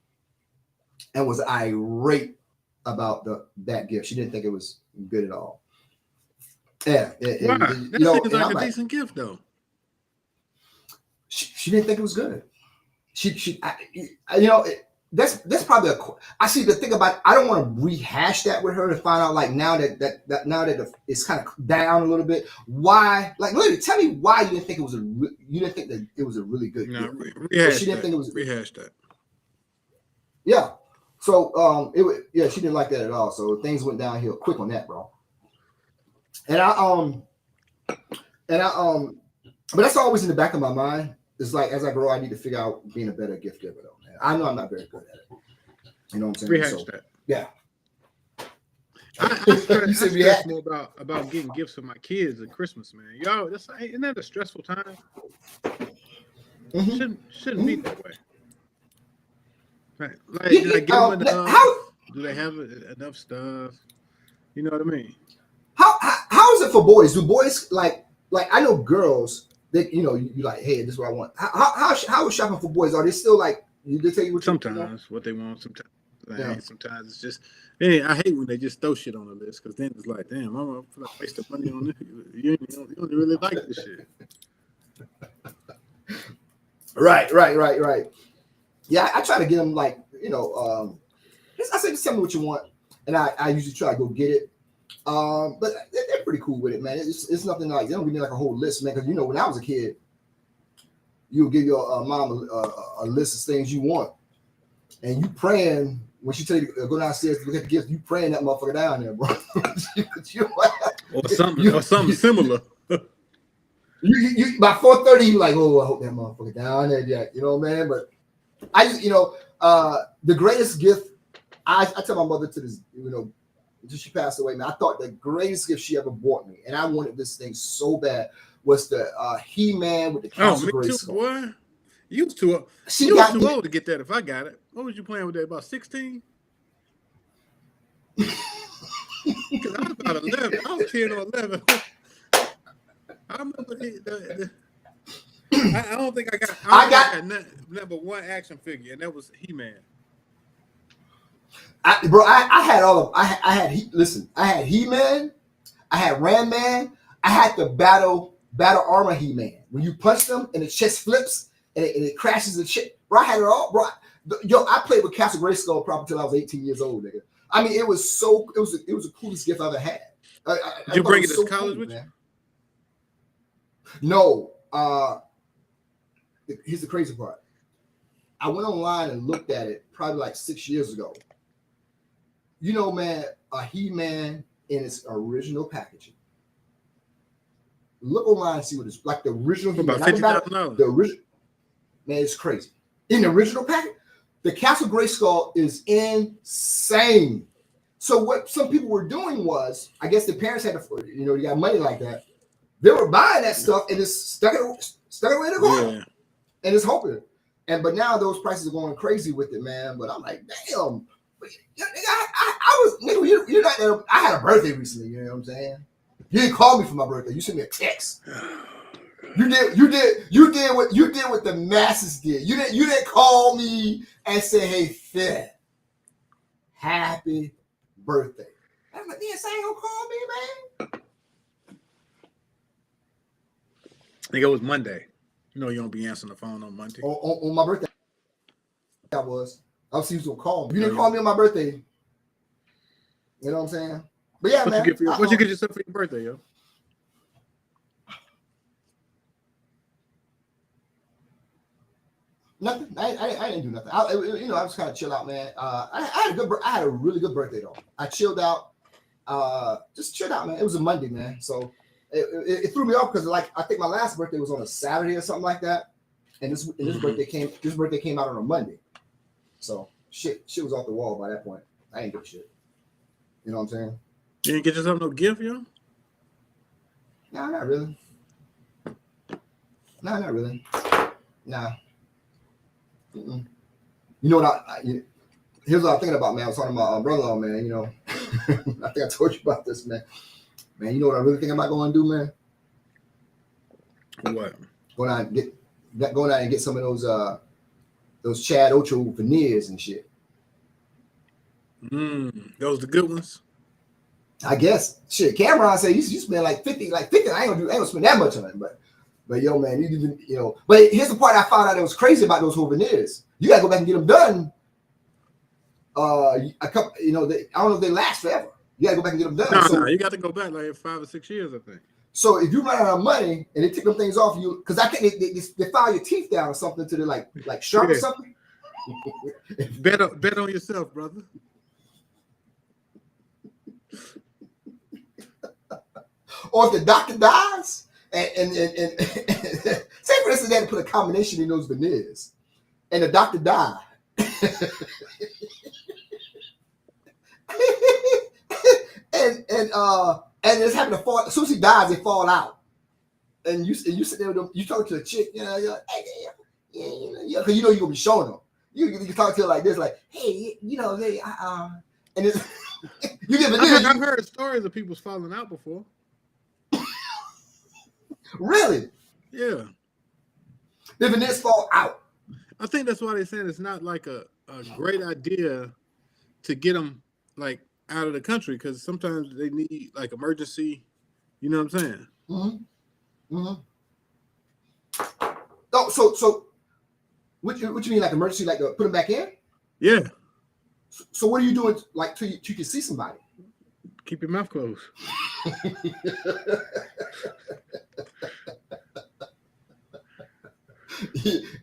and was irate about that gift. She didn't think it was good at all. Yeah, that seems like a decent gift, though. She didn't think it was good. That's probably I see the thing about. I don't want to rehash that with her to find out, like, now that it's kind of down a little bit. Why? Like, literally, tell me why you didn't think it was that it was a really good gift. She didn't think it was. Rehash that. Yeah. So she didn't like that at all. So things went downhill quick on that, bro. But that's always in the back of my mind. It's like, as I grow, I need to figure out being a better gift giver, though, man. I know I'm not very good at it. You know what I'm saying? Rehash that. Yeah. I stress more about getting gifts for my kids at Christmas, man. Yo, isn't that a stressful time? Mm-hmm. Shouldn't be that way. Like Yeah, give them enough. how Do they have enough stuff? You know what I mean? how is it for boys? Do boys like I know girls that you like, hey, this is what I want. How is shopping for boys? Are they still like they tell you what sometimes what they want? Sometimes Yeah. sometimes it's just. Hey, I hate when they just throw shit on the list because then it's like, damn, I'm gonna feel like wasting money on this. You don't really like this shit. Right. Yeah, I try to get them like I say just tell me what you want, and I usually try to go get it. But they're pretty cool with it, man. It's nothing like they don't give me like a whole list, man. Because when I was a kid, you'll give your mom a list of things you want, and you praying when she tell you to go downstairs to get the gift. You praying that motherfucker down there, bro. or something similar. You by 4:30, you like, oh, I hope that motherfucker down there, Jack. You know what I mean? But I just, the greatest gift. I tell my mother to this, until she passed away, man. I thought the greatest gift she ever bought me, and I wanted this thing so bad, was the He-Man with the Council Grayskull. Boy. You was too old to get that if I got it. What was you playing with that? About 16? Because I was about 11. I was 10 or 11. I remember I don't think I got. I got number one action figure, and that was He-Man. I had all of. I had He-Man. I had Ram Man. I had the battle armor He-Man. When you punch them and the chest flips and it crashes the shit. Bro, I had it all. Bro, I played with Castle Grayskull probably until I was 18 years old, nigga. I mean, it was the coolest gift I ever had. Did you bring it to college with you? No. Here's the crazy part. I went online and looked at it probably like 6 years ago. Man, a He-Man in its original packaging. Look online and see what it's like. The original He-Man. About $50,000. The original, man, it's crazy. In the original package, the Castle Grayskull is insane. So what some people were doing was, I guess the parents had to, you got money like that. They were buying that stuff and it's stuck away in the corner, and it's hoping. But now those prices are going crazy with it, man. But I'm like, damn. I was, nigga, you're not there. I had a birthday recently. You know what I'm saying? You didn't call me for my birthday. You sent me a text. You did what the masses did. You didn't call me and say, hey, Fed, happy birthday. I'm like, yes, I ain't gonna call me, man. I think it was Monday. You don't be answering the phone on Monday. On my birthday, I was gonna call me. You didn't call me on my birthday. You know what I'm saying? But yeah, man. What you get yourself for your birthday, yo? Nothing. I didn't do nothing. I was kind of chill out, man. I had a really good birthday though. I chilled out. Just chilled out, man. It was a Monday, man. So it threw me off because I think my last birthday was on a Saturday or something like that, and this birthday came out on a Monday. So shit was off the wall by that point. I ain't give a shit. You know what I'm saying? You didn't get yourself no gift, yo? No, not really. No, not really. Nah. Mm-mm. You know what? Here's what I'm thinking about, man. I was talking about my brother-in-law, man. I think I told you about this, man. Man, you know what I really think about going to do, man? What? Going out and get some of those Chad Ocho veneers and shit. Those the good ones. I guess. Shit, Cameron said you spend like 50. I ain't gonna spend that much on it, but yo, man, But here's the part I found out that was crazy about those whole veneers. You gotta go back and get them done. A couple, I don't know if they last forever. You gotta go back and get them done. No, you got to go back like 5 or 6 years, I think. So if you run out of money and they take them things off you, because I think they file your teeth down or something to the like sharp or something. Bet on yourself, brother. Or if the doctor dies, and say for instance they had to put a combination in those veneers, and the doctor died, and it's having to fall. As soon as he dies, they fall out, and you sit there with them. You talk to the chick, you're like, hey, yeah, because you're gonna be showing them. You talk to her like this, like, hey, hey, and it's you give it. I've heard stories of people falling out before. Really? Yeah. Did Vanessa fall out? I think that's why they're saying it's not like a great idea to get them like out of the country, because sometimes they need like emergency. You know what I'm saying? Mm-hmm. Mm-hmm. Oh, so what you mean, like emergency, like put them back in? Yeah. So what are you doing, like, till you can see somebody? Keep your mouth closed.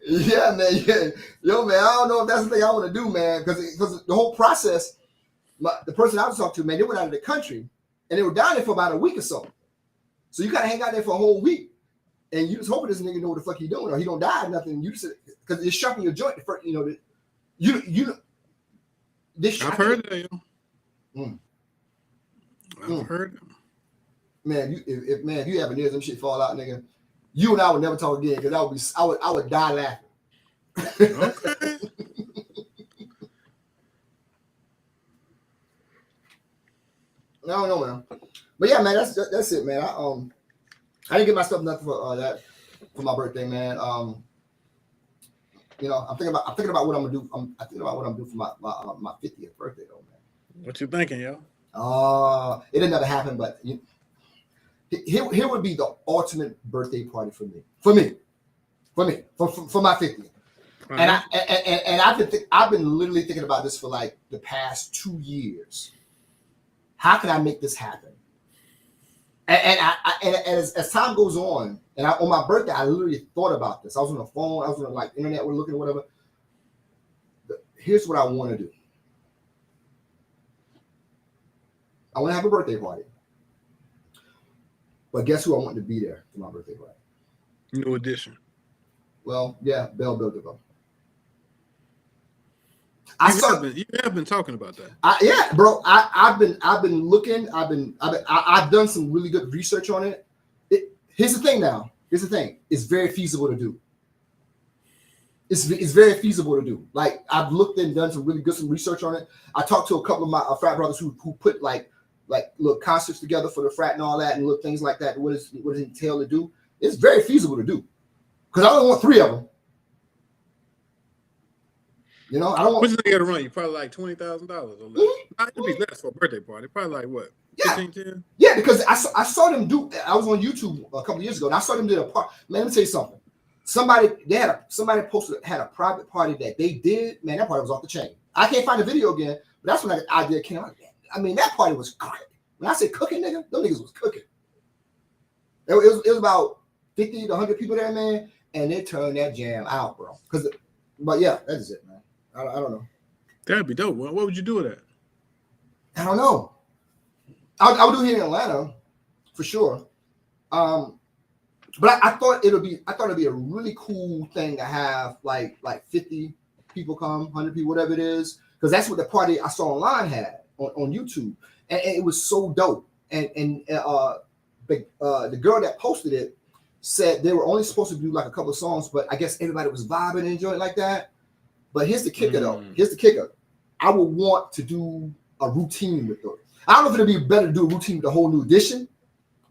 Yeah, man. Yeah. Yo, man, I don't know if that's the thing I want to do, man, because the whole process, the person I was talking to, man, they went out of the country and they were down there for about a week or so. So you gotta hang out there for a whole week, and you just hoping this nigga know what the fuck he doing, or he don't die or nothing. You just, because it's sharpening your joint. I've heard that. I've heard them. Man, if you have an ear, them shit fall out, nigga. You and I would never talk again, because I would die laughing. Okay. I don't know, man. But yeah, man, that's it, man. I didn't get myself nothing for that for my birthday, man. I'm thinking about what I'm gonna do. I'm thinking about what I'm doing for my 50th birthday, though, man. What you thinking, yo? It didn't never happen, but here would be the ultimate birthday party for me. For my 50th. Uh-huh. And I've been literally thinking about this for like the past 2 years. How can I make this happen? And as time goes on, and on my birthday, I literally thought about this. I was on the phone, I was on like internet, we're looking at whatever. Here's what I want to do. I want to have a birthday party. But guess who I want to be there for my birthday party? New Edition. Well, yeah, Bell Biv. You have been talking about that. Yeah, bro. I've been looking. I've done some really good research on it. Here's the thing. Now, it's very feasible to do. It's very feasible to do. Like, I've looked and done some research on it. I talked to a couple of my frat brothers who put like little concerts together for the frat and all that, and little things like that. What does it entail to do? It's very feasible to do, because I only want 3 of them. I don't want. What's the to run? You probably like $20,000 or less. It'd be less for a birthday party. Probably like what? Yeah. 15, 10? Yeah, because I saw them do. I was on YouTube a couple of years ago, and I saw them do a part. Man, let me tell you something. Somebody had a private party that they did. Man, that party was off the chain. I can't find the video again, but that's when the idea came out. I mean, that party was cooking. When I say cooking, nigga, them niggas was cooking. It was about 50 to 100 people there, man, and they turned that jam out, bro. But yeah, that is it, man. I don't know. That'd be dope. What would you do with that? I don't know. I would do it here in Atlanta for sure. But I thought it'd be a really cool thing to have like 50 people come, 100 people, whatever it is, because that's what the party I saw online had on YouTube, and it was so dope. And the girl that posted it said they were only supposed to do like a couple of songs, but I guess everybody was vibing and enjoying like that. But here's the kicker, though. Here's the kicker. I would want to do a routine with them. I don't know if it'd be better to do a routine with the whole New Edition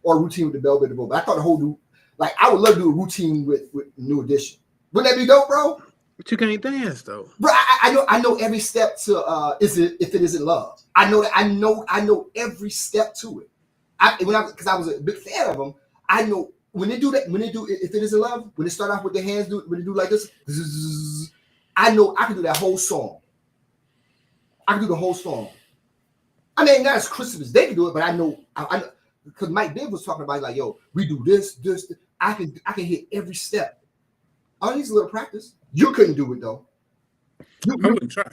or a routine with the Bell Biv DeVoe. But I thought the whole new, like, I would love to do a routine with New Edition. Wouldn't that be dope, bro? But you can't dance though, bro. I know every step to if it isn't love. I know every step to it. Because I was a big fan of them. I know when they do that. When they do if it isn't love, when they start off with their hands, when they do like this. I know I can do that whole song. I can do the whole song. I mean, not as crisp as they can do it, but I know because Mike Biv was talking about it, like, yo, we do this. I can hit every step. All needs a little practice. You couldn't do it though. I wouldn't try.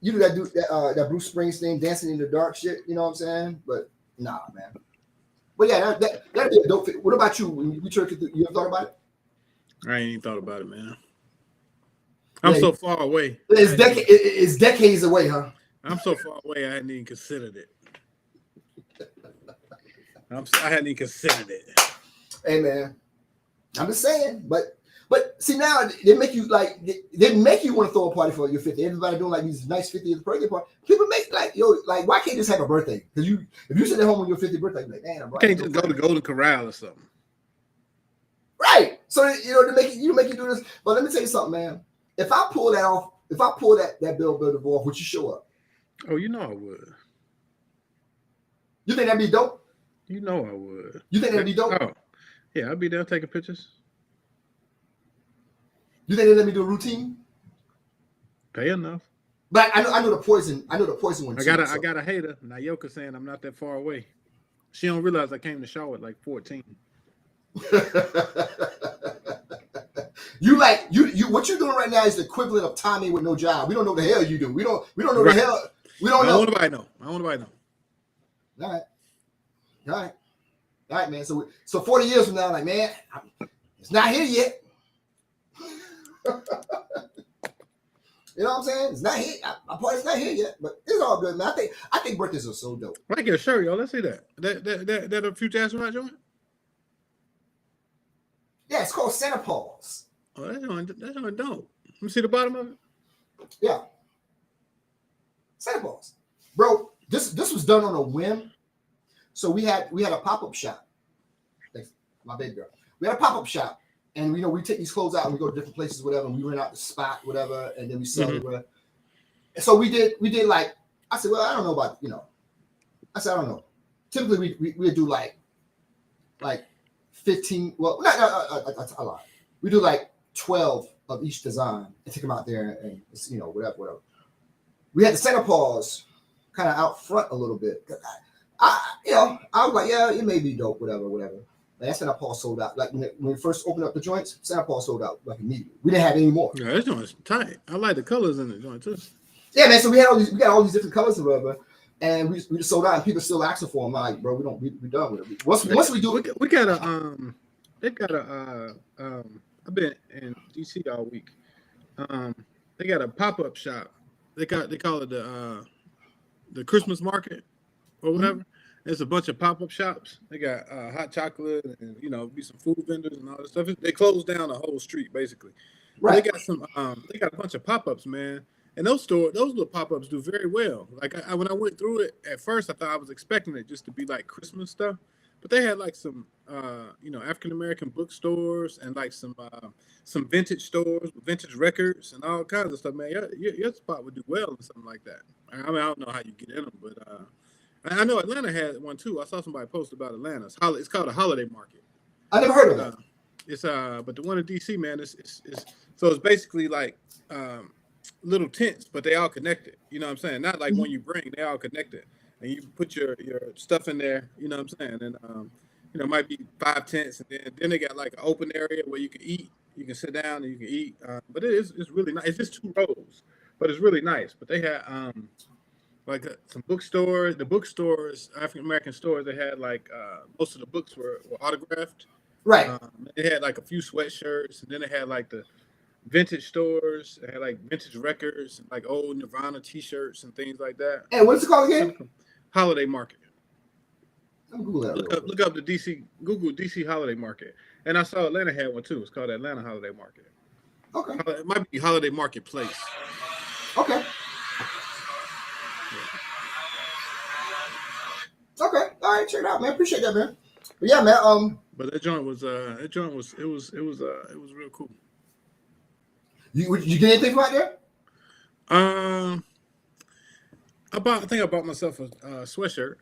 You do that Bruce Springsteen Dancing in the Dark shit. You know what I'm saying? But nah, man. But yeah, that'd be a dope fit. What about you? When you ever thought about it? I ain't even thought about it, man. I'm so far away. It's decades away, huh? I'm so far away. I hadn't even considered it. I hadn't even considered it. Hey, man, I'm just saying. But But see now they make you like they make you want to throw a party for your 50th. Everybody doing like these nice 50th birthday party. People make like like why can't you just have a birthday? Because if you sit at home on your 50th birthday, you're like, man, I'm right. You can't just go to Golden Corral or something. Right. So to make you do this. But let me tell you something, man. If I pull that off, if I pull that Bill Builder off, would you show up? Oh, you know I would. You think that'd be dope? You know I would. You think that'd be dope? Oh, yeah, I'd be there taking pictures. You think they let me do a routine? Pay enough. But I know the poison. I know the poison one. I got a hater. Nayoka saying I'm not that far away. She don't realize I came to Shaw at like 14. You what you're doing right now is the equivalent of Tommy with no job. We don't know the hell you do. We don't know the hell. We don't know. I want nobody know. All right, man. So 40 years from now, like, man, it's not here yet. You know what I'm saying? It's not here. My party's not here yet, but it's all good, man. I think birthdays are so dope. Right here, sure, y'all. Let's see that. That a future astronaut joint? Yeah, it's called Santa Paws. Oh, that's joint dope. Let me see the bottom of it. Yeah. Santa Paws. Bro, this was done on a whim. So we had a pop-up shop. Thanks, my baby girl. We had a pop-up shop. And we take these clothes out and we go to different places, whatever, and we rent out the spot, whatever, and then we sell it. And so we did like, I said, well, I don't know about, I said, I don't know. Typically we do like 15, well, a lot. We do like 12 of each design and take them out there and whatever. We had the Santa Paws kind of out front a little bit. I was like, yeah, it may be dope, whatever. That Santa Paw sold out. Like when we first opened up the joints, Santa Paw sold out like immediately. We didn't have any more. Yeah, this joint's tight. I like the colors in the joint too. Yeah, man. So we got all these different colors or whatever, and we just sold out, and people still asking for them. I'm like, bro, we done with it. Once we do, we got a they've got a I've been in DC all week. They got a pop-up shop. They call it the Christmas market or whatever. There's a bunch of pop-up shops. They got hot chocolate and be some food vendors and all this stuff. They closed down the whole street basically. Right. They got some. They got a bunch of pop-ups, man. And those little pop-ups do very well. Like when I went through it at first, I thought I was expecting it just to be like Christmas stuff, but they had like some African American bookstores and like some vintage stores with vintage records and all kinds of stuff, man. Your spot would do well in something like that. I mean, I don't know how you get in them, but. I know Atlanta had one too. I saw somebody post about Atlanta. It's called a holiday market. I never heard of that. But the one in DC, man, it's basically like little tents, but they all connected. You know what I'm saying? Not like one you bring, they all connected, and you put your stuff in there. You know what I'm saying? And it might be 5 tents, and then they got like an open area where you can eat. You can sit down and you can eat. But it's really nice. It's just 2 rows, but it's really nice. But they had like some bookstores, African American stores. They had like most of the books were autographed. Right. They had like a few sweatshirts, and then they had like the vintage stores. They had like vintage records, and like old Nirvana T-shirts and things like that. And what's it called again? Holiday Market. Google that. Look up the DC. Google DC Holiday Market, and I saw Atlanta had one too. It's called Atlanta Holiday Market. Okay. It might be Holiday Marketplace. Okay. Okay, all right, check it out, man. Appreciate that, man. But yeah, man. But that joint was real cool. You get anything from out there? I think I bought myself a sweatshirt.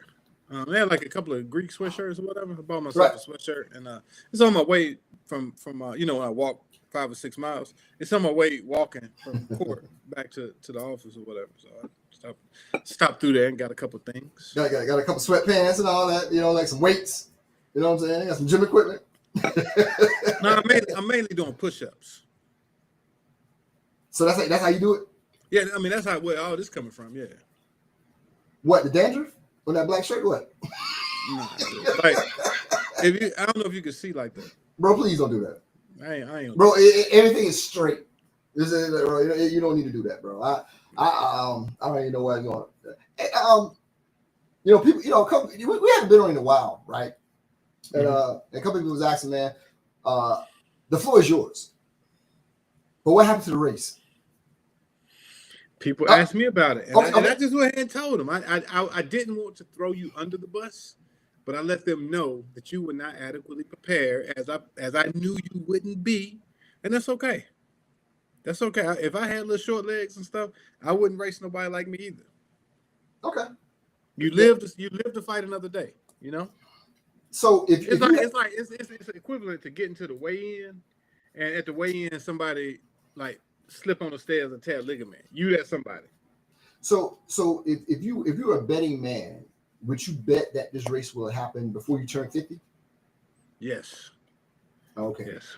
They had like a couple of Greek sweatshirts or whatever. I bought myself a sweatshirt, and it's on my way from when I walk 5 or 6 miles. It's on my way walking from court back to the office or whatever. So I stopped through there and got a couple things. Got a couple sweatpants and all that, like some weights. You know what I'm saying? Got some gym equipment. No, I'm mainly doing push-ups. So that's how you do it? Yeah, I mean that's where all this coming from. Yeah. What, the dandruff on that black shirt? What? Nah, like I don't know if you can see like that. Bro, please don't do that. I ain't. Bro, everything is straight. Bro, you don't need to do that, bro. I don't even know where I'm going. People, we haven't been on in a while, right? And a couple people was asking, man, the floor is yours. But what happened to the race? People asked me about it, and, okay, I just went ahead and told them. I didn't want to throw you under the bus, but I let them know that you were not adequately prepared, as I knew you wouldn't be, and that's okay. That's okay. If I had little short legs and stuff, I wouldn't race nobody like me either. Okay. You live to fight another day. You know. So it's equivalent to getting to the weigh-in, and at the weigh-in somebody like slip on the stairs and tear a ligament. You that somebody. So if you're a betting man, would you bet that this race will happen before you turn 50? Yes. Okay. Yes.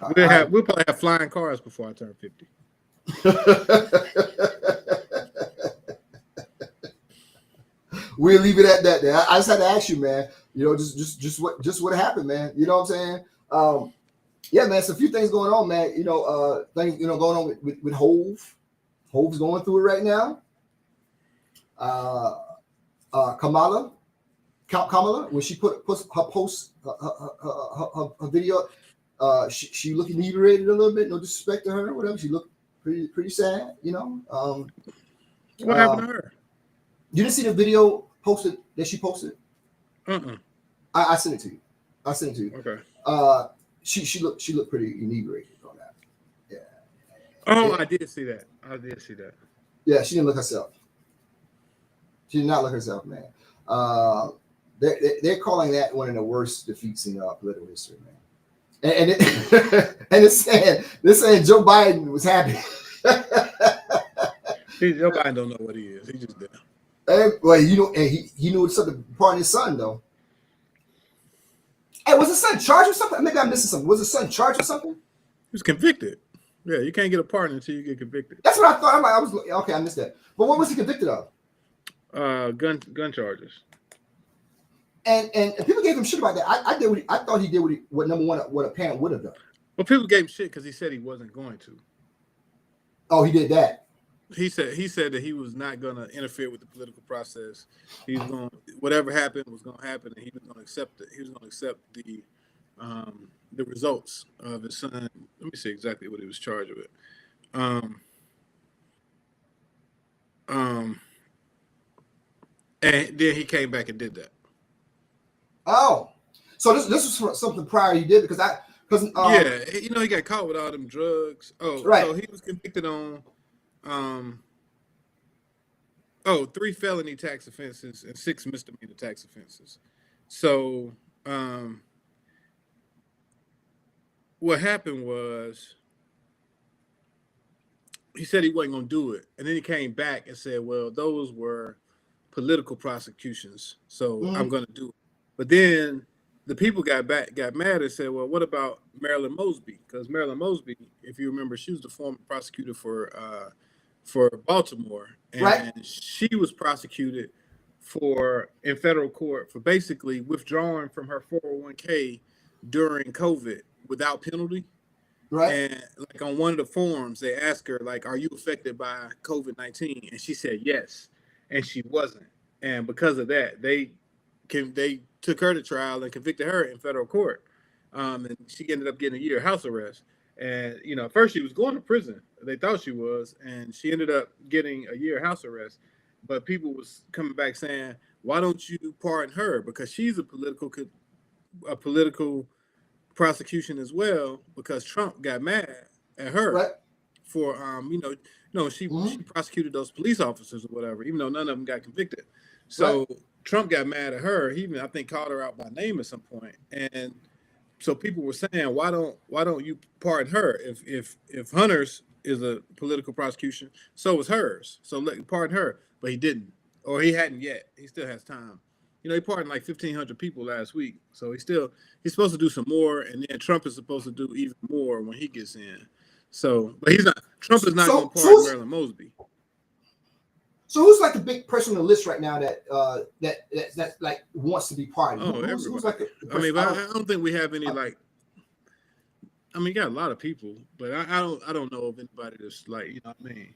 We'll probably have flying cars before I turn 50. We'll leave it at that. Then I just had to ask you, man. You know, just what happened, man. You know what I'm saying? Yeah, man. It's a few things going on, man. You know, things going on with Hove. Hove's going through it right now. Kamala, when she puts her post her video, she looked inebriated a little bit. No disrespect to her, or whatever. She looked pretty sad. You know. What happened to her? You didn't see the video that she posted? I sent it to you. Okay. She looked pretty inebriated on that. Yeah. Oh, I did see that. Yeah, she didn't look herself. She did not look herself, man. They're calling that one of the worst defeats in political history, man. And they're saying Joe Biden was happy. Joe Biden don't know what he is. He just did. Well, you know, and he knew something part of his son though. Hey, was his son charged with something? Maybe I'm missing something. Was his son charged with something? He was convicted. Yeah, you can't get a pardon until you get convicted. That's what I thought. Okay, I missed that. But what was he convicted of? Gun charges. And people gave him shit about that. I thought he did what number one, what a parent would have done. Well, people gave him shit because he said he wasn't going to. Oh, he did that. He said that he was not going to interfere with the political process. He was going, whatever happened was going to happen, and he was going to accept it. He was going to accept the results of his son. Let me see exactly what he was charged with. And then he came back and did that. Oh, so this was something prior he did because yeah, you know, he got caught with all them drugs. Oh, right. So he was convicted on 3 felony tax offenses and 6 misdemeanor tax offenses. So what happened was he said he wasn't going to do it, and then he came back and said, well, those were political prosecutions, so I'm going to do it. But then the people got mad and said, well, what about Marilyn Mosby? Because Marilyn Mosby, if you remember, she was the former prosecutor for Baltimore, and right. She was prosecuted in federal court for basically withdrawing from her 401k during COVID without penalty. Right. And like on one of the forums, they asked her, like, are you affected by COVID-19? And she said yes, and she wasn't. And because of that, they took her to trial and convicted her in federal court. And she ended up getting a year house arrest. And, you know, at first she was going to prison. They thought she was, and she ended up getting a year house arrest. But people was coming back saying, why don't you pardon her? Because she's a political prosecution as well, because Trump got mad at her right. for, she prosecuted those police officers or whatever, even though none of them got convicted. So right. Trump got mad at her. He even, I think, called her out by name at some point. And so people were saying, why don't you pardon her? If Hunter's is a political prosecution, so was hers. So pardon her. But he didn't, or he hadn't yet. He still has time. You know, he pardoned like 1,500 people last week. So he's supposed to do some more, and then Trump is supposed to do even more when he gets in. So, but Trump is not going to pardon Marilyn Mosby. So who's like the big person on the list right now that like wants to be pardoned? Oh, who's like but I don't think we have any like. I mean, you got a lot of people, but I don't know of anybody that's like, you know what I mean.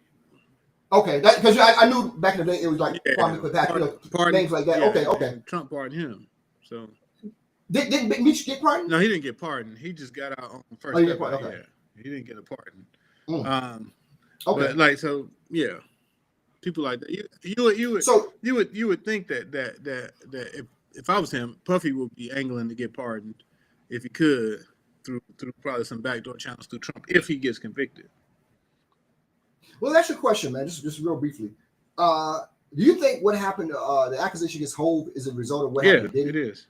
Okay, because I knew back in the day it was like pardon, names like that. Yeah, okay. Trump pardoned him. So didn't Mitch get pardoned? No, he didn't get pardoned. He just got out on first. Oh, he didn't get pardoned. Okay. Yeah, he didn't get a pardon. Okay. But like, so yeah, people like that. You would think that if I was him, Puffy would be angling to get pardoned if he could through probably some backdoor channels through Trump if he gets convicted. Well, that's your question, man. Just real briefly. Do you think what happened, the accusation against Hove, is a result of what happened to Diddy? It is.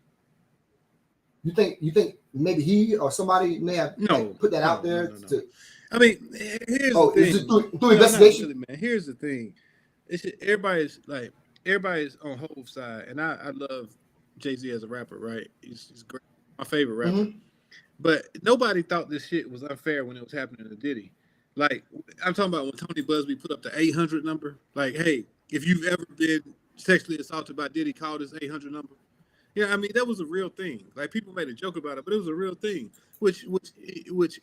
You think maybe he or somebody may have put that out there? No. I mean, here's the thing. Is it through investigation? Really, man. Here's the thing. Everybody's on Hove's side, and I love Jay-Z as a rapper, right? He's great, my favorite rapper. Mm-hmm. But nobody thought this shit was unfair when it was happening to Diddy. Like, I'm talking about when Tony Busby put up the 800 number. Like, hey, if you've ever been sexually assaulted by Diddy, call this 800 number. Yeah, I mean, that was a real thing. Like, people made a joke about it, but it was a real thing, which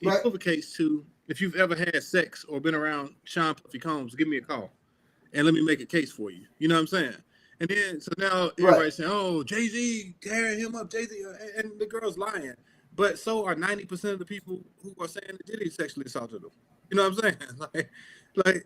equivocates to, if you've ever had sex or been around Sean Puffy Combs, give me a call and let me make a case for you. You know what I'm saying? And then, so now everybody's saying, oh, Jay-Z, tearing him up, Jay-Z, and the girl's lying. But so are 90% of the people who are saying that Diddy sexually assaulted them. You know what I'm saying?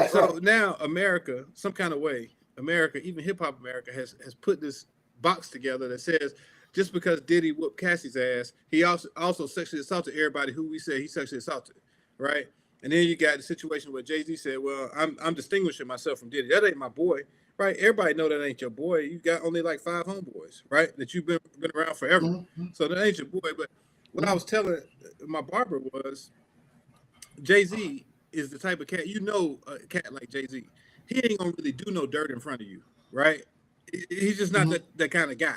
So now America, some kind of way, America, even hip hop America, has put this box together that says just because Diddy whooped Cassie's ass, he also sexually assaulted everybody who we say he sexually assaulted, right? And then you got the situation where Jay-Z said, "Well, I'm distinguishing myself from Diddy. That ain't my boy, right? Everybody know that ain't your boy. You got only like 5 homeboys, right? That you've been around forever, so that ain't your boy." But what I was telling my barber was, Jay-Z is the type of cat, a cat like Jay-Z, he ain't gonna really do no dirt in front of you, right? He's just not that kind of guy.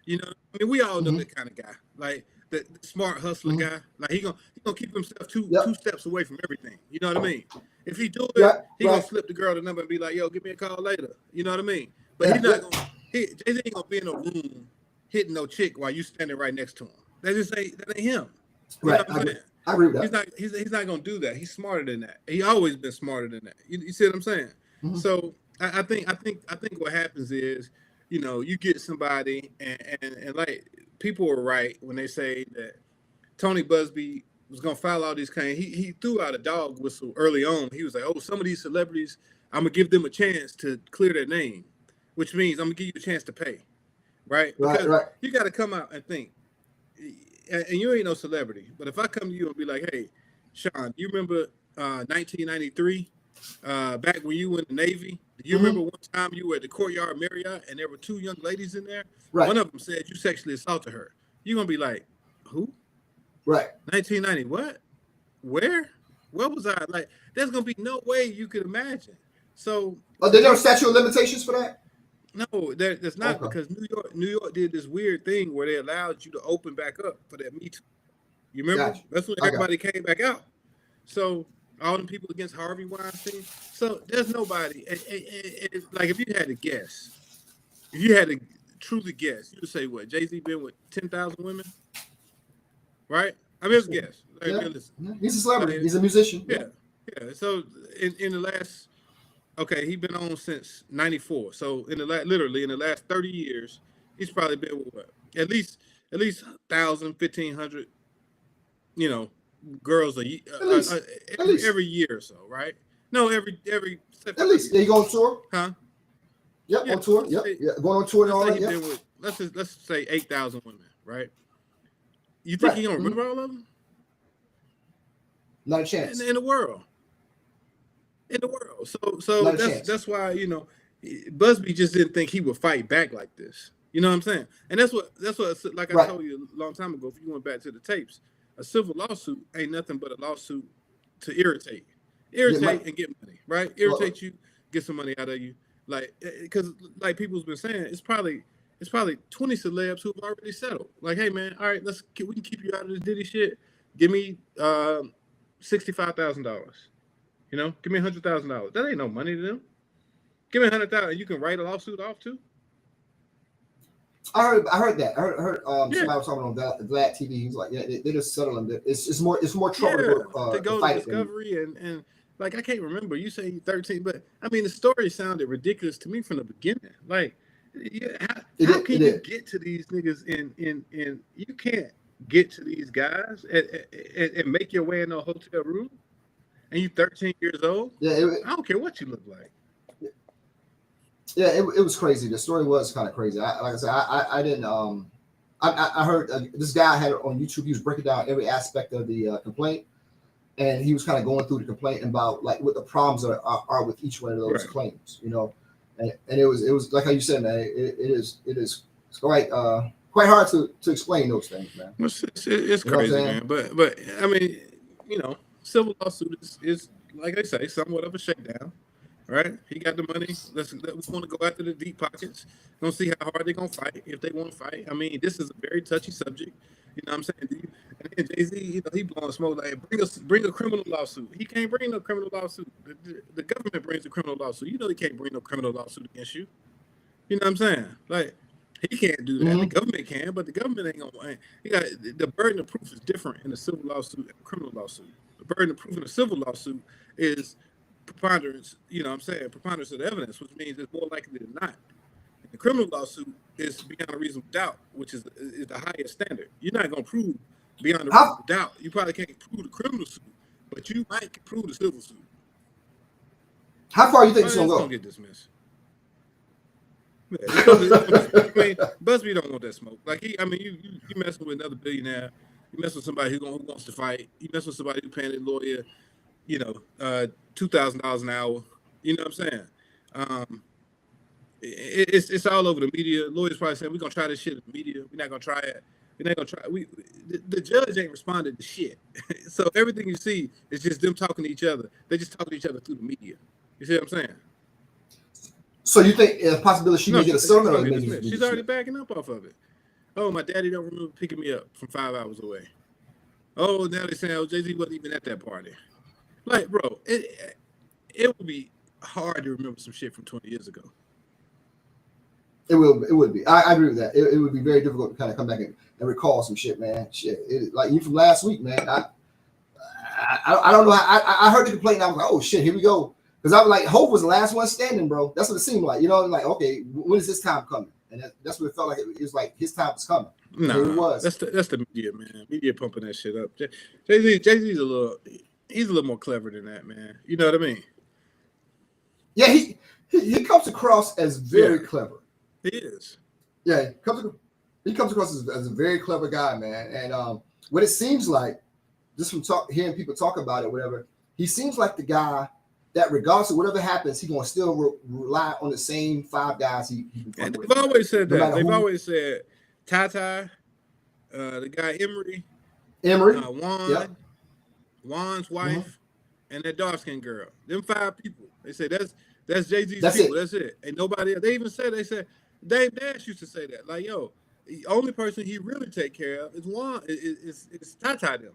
You know, I mean, we all know that kind of guy, like the smart hustler guy. Like he gonna keep himself two steps away from everything. You know what I mean? If he do it, he gonna slip the girl the number and be like, "Yo, give me a call later." You know what I mean? But he's not gonna. Jay-Z ain't gonna be in a room hitting no chick while you standing right next to him. That ain't him. You know what I'm saying? I agree with that. He's not gonna do that. He's smarter than that. He always been smarter than that. You see what I'm saying? So I think what happens is, you get somebody and like people are right when they say that Tony Busby was gonna file all these claims. He threw out a dog whistle early on. He was like, "Oh, some of these celebrities, I'm gonna give them a chance to clear their name, which means I'm gonna give you a chance to pay, right? Because you got to come out and think." And you ain't no celebrity, but if I come to you and be like, "Hey, Shawn, you remember 1993, back when you were in the Navy? Do you remember one time you were at the Courtyard Marriott and there were 2 young ladies in there? One of them said you sexually assaulted her." You're gonna be like, "Who? Right? 1990? What? Where? Where was I?" Like, there's gonna be no way you could imagine. So, there's no statute of limitations for that? No, there's not, because New York did this weird thing where they allowed you to open back up for that Me Too. You remember? Gotcha. That's when everybody came back out. So all the people against Harvey Weinstein. So there's nobody. Like, if you had to guess, if you had to truly guess, you would say what? Jay-Z been with 10,000 women, right? I mean, it's a guess. Like, he's a celebrity. He's a musician. Yeah. So in the last. Okay, he's been on since '94. So literally in the last 30 years, he's probably been with what? At least 1,000, 1,500, girls every year or so, right? No, every. At least you go on tour, huh? Yep, on tour. Yep, going on tour and all that. With, let's say 8,000 women, right? You think he gonna remember all of them? Not a chance in the world. In the world, so that's why Busby just didn't think he would fight back like this. You know what I'm saying? And that's what like I told you a long time ago. If you went back to the tapes, a civil lawsuit ain't nothing but a lawsuit to irritate and get money, right? Irritate you, get some money out of you, like, because like people's been saying, it's probably 20 celebs who've already settled. Like, hey man, all right, we can keep you out of this Diddy shit. Give me $65,000. Give me $100,000. That ain't no money to them. Give me $100,000. You can write a lawsuit off too. I heard that. I heard somebody was talking on Vlad TV. He's like, they just settling. It's more trouble to go to discovery and like, I can't remember. You say 13, but I mean the story sounded ridiculous to me from the beginning. Like, how can you get to these niggas in you can't get to these guys and make your way in a hotel room? and you 13 years old. Yeah, I don't care what you look like. Yeah, it was crazy. The story was kind of crazy. Like I said, I didn't. I heard this guy had it on YouTube. He was breaking down every aspect of the complaint, and he was kind of going through the complaint about like what the problems are with each one of those claims. You know, and it was like how you said, man. It's quite hard to explain those things, man. It's crazy, man. But I mean, you know, civil lawsuit is like they say, somewhat of a shakedown. Right, he got the money. We want to go after the deep pockets. Gonna see how hard they're gonna fight if they want to fight. I mean, this is a very touchy subject. You know what I'm saying? And then Jay-Z, you know, he blowing smoke like bring a criminal lawsuit. He can't bring no criminal lawsuit. The government brings a criminal lawsuit. You know, he can't bring no criminal lawsuit against you. You know what I'm saying? Like he can't do that. Mm-hmm. The government can, but the government ain't gonna. You got the burden of proof is different in a civil lawsuit and a criminal lawsuit. The burden of proof in a civil lawsuit is preponderance, you know what I'm saying, preponderance of the evidence, which means it's more likely than not. And the criminal lawsuit is beyond a reasonable doubt, which is the highest standard. You're not going to prove beyond a reasonable doubt. You probably can't prove the criminal suit, but you might prove the civil suit. How far you think it's going to go? Get dismissed. I mean, Busby don't want that smoke. Like you messing with another billionaire. You mess with somebody who wants to fight. You mess with somebody who paying a lawyer, you know, $2,000 an hour. You know what I'm saying? It's all over the media. Lawyers probably saying we're gonna try this shit in the media. We're not gonna try it. We're not gonna try. The judge ain't responded to shit. So everything you see is just them talking to each other. They just talking to each other through the media. You see what I'm saying? So you think a possibility she may get a settlement? She's already backing up off of it. Oh, my daddy don't remember picking me up from 5 hours away. Oh, now they're saying, oh, Jay-Z wasn't even at that party. Like, bro, it would be hard to remember some shit from 20 years ago. It would be. I agree with that. It would be very difficult to kind of come back and recall some shit, man. Shit, like you from last week, man. I don't know. I heard the complaint. And I was like, oh shit, here we go. Because I was like, Hope was the last one standing, bro. That's what it seemed like. You know, like okay, when is this time coming? And that's what it felt like. It was like his time was coming. No, it was. That's the media, man. Media pumping that shit up. Jay-Z's he's a little more clever than that, man. You know what I mean? Yeah, he comes across as very clever. He is. Yeah, he comes across as a very clever guy, man. And what it seems like, just from hearing people talk about it, whatever, he seems like the guy that regardless of whatever happens, he's gonna still rely on the same 5 guys he and they've always said that. They've always said Tata, the guy Emery, Juan, Juan's wife, and that dark-skinned girl. Them 5 people. They say that's Jay-Z's people. That's it. And nobody else. They even said, Dave Dash used to say that. Like, yo, the only person he really take care of is Juan, is Tata them.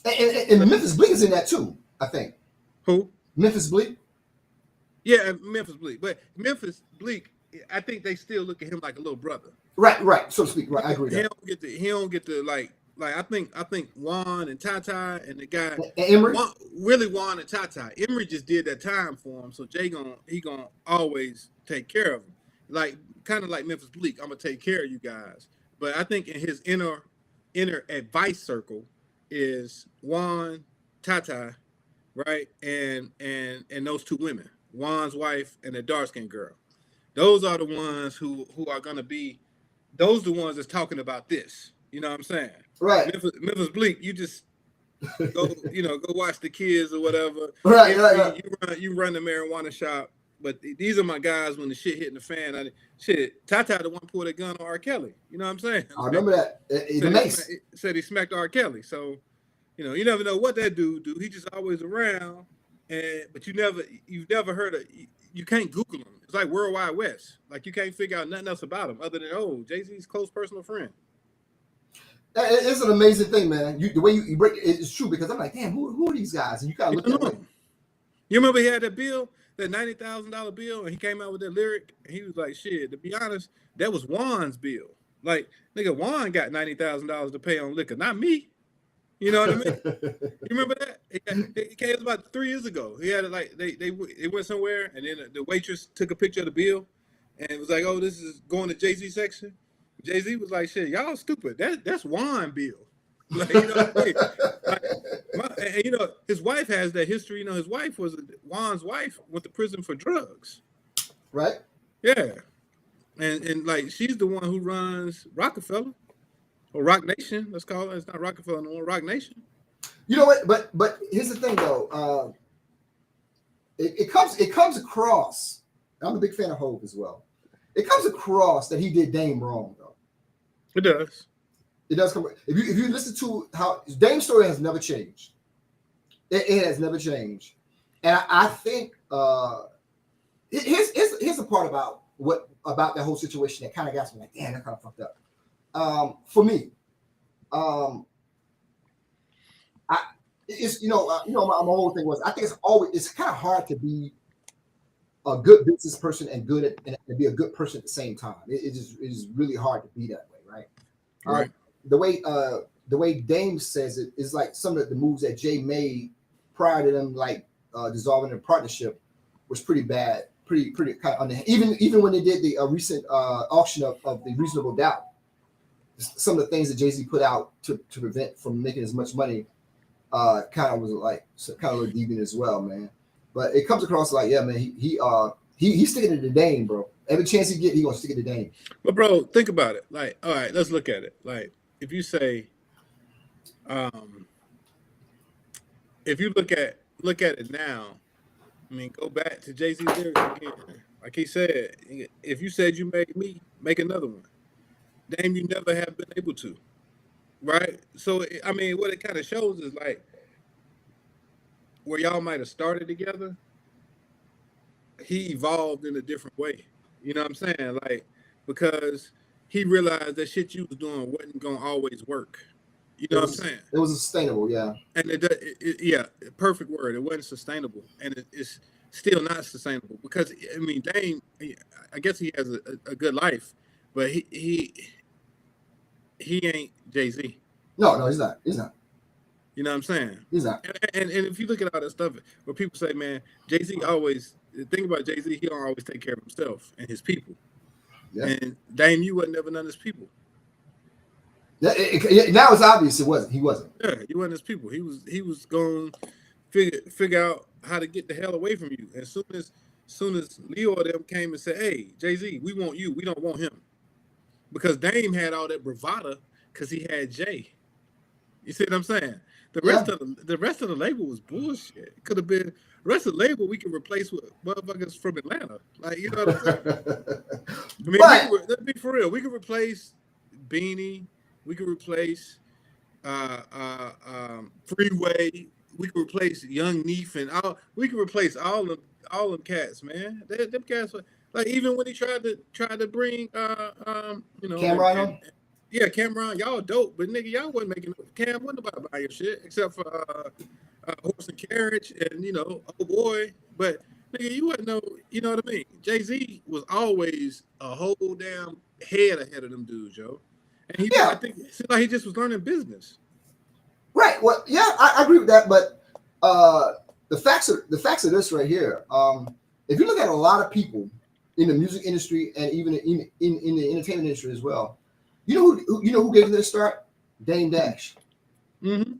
And Memphis Bleek is in that too, I think. Who? Memphis Bleek? Yeah, Memphis Bleek. But Memphis Bleek, I think they still look at him like a little brother. Right, so to speak. Right, I agree. He don't get to like I think Juan and Tata and the guy Emery? Juan and Tata. Emery just did that time for him, so he gonna always take care of him. Like kind of like Memphis Bleek, I'm gonna take care of you guys. But I think in his inner advice circle is Juan, Tata, right, and those 2 women, Juan's wife and the dark-skinned girl. Those are the ones who are gonna be. Those are the ones that's talking about this. You know what I'm saying? Right. Memphis Bleek, you just go, go watch the kids or whatever. Right. You run the marijuana shop, but these are my guys when the shit hitting the fan. Tata the one pulled a gun on R. Kelly. You know what I'm saying? I remember that. Said he smacked R. Kelly. So, you never know what that dude do. He just always around, but you've never heard of. You can't Google him. It's like World Wide West. Like you can't figure out nothing else about him other than Jay-Z's close personal friend. It's an amazing thing, man. The way you break it's true because I'm like, damn, who are these guys? And you kind of look at them. You remember he had that bill, that $90,000 bill, and he came out with that lyric, and he was like, shit, to be honest, that was Juan's bill. Like, nigga, Juan got $90,000 to pay on liquor, not me. You know what I mean? You remember that? It came about 3 years ago. He had it like they went somewhere, and then the waitress took a picture of the bill, and it was like, oh, this is going to Jay-Z section. Jay-Z was like, shit, y'all stupid. That's Juan bill. Like, you know what I mean? Like, and you know, his wife has that history. You know, his wife was Juan's wife went to prison for drugs. Right. Yeah, and like she's the one who runs Rockefeller or Rock Nation. Let's call it. It's not Rockefeller no more. Rock Nation. You know what? But here's the thing, though. It comes across. I'm a big fan of Hov as well. It comes across that he did Dame wrong, though. It does. It does come. If you listen to how Dame's story has never changed. It has never changed, and I think here's the part about that whole situation that kind of got me like, damn, that kind of fucked up. For me, my whole thing was I think it's kind of hard to be a good business person and be a good person at the same time. It is really hard to be that way, right? Right. The way Dame says it is like some of the moves that Jay made prior to them like dissolving their partnership was pretty bad, pretty kind of even when they did the recent auction of the Reasonable Doubt. Some of the things that Jay-Z put out to prevent from making as much money kind of was like kind of a little deviant as well, man. But it comes across like, yeah, man, he's sticking to the Dame, bro. Every chance he get, he gonna stick to the Dame. But bro, think about it. Like, all right, let's look at it. Like, if you say, if you look at it now, I mean, go back to Jay-Z's lyrics again. Like he said, if you said you made me, make another one. Dame, you never have been able to, right? So, I mean, what it kind of shows is like where y'all might have started together, he evolved in a different way. You know what I'm saying? Like, because he realized that shit you was doing wasn't gonna always work. You know what I'm saying? It was sustainable, yeah. And yeah, perfect word. It wasn't sustainable, and it's still not sustainable because I mean, Dame, I guess he has a good life, but he ain't Jay-Z. No, he's not. He's not. You know what I'm saying? He's not. And if you look at all that stuff, where people say, man, Jay-Z always, the thing about Jay-Z, he don't always take care of himself and his people. Yeah. And Dame, you wasn't never none of his people. Yeah, now it's obvious it wasn't. He wasn't. Yeah, he wasn't his people. He was going to figure out how to get the hell away from you. And soon as Leo or them came and said, hey, Jay-Z, we want you. We don't want him. Because Dame had all that bravado because he had Jay. You see what I'm saying? The rest of the label was bullshit. It could have been the rest of the label we could replace with motherfuckers from Atlanta. Like, you know what I'm saying? I mean, let's be for real. We could replace Beanie. We could replace Freeway. We could replace Young Neef and all. We could replace all them cats, man. Them cats were, like, even when he tried to bring Cameron. Yeah, Cameron, y'all dope, but nigga, y'all wasn't making Cam wasn't about buying your shit except for Horse and Carriage and Oh Boy. But nigga, you wouldn't know, you know what I mean? Jay-Z was always a whole damn head ahead of them dudes, yo. And I think it seemed like he just was learning business. Right. Well, yeah, I agree with that, but the facts of this right here. If you look at a lot of people in the music industry and even in the entertainment industry as well. You know who gave them the start? Dame Dash. Mm-hmm.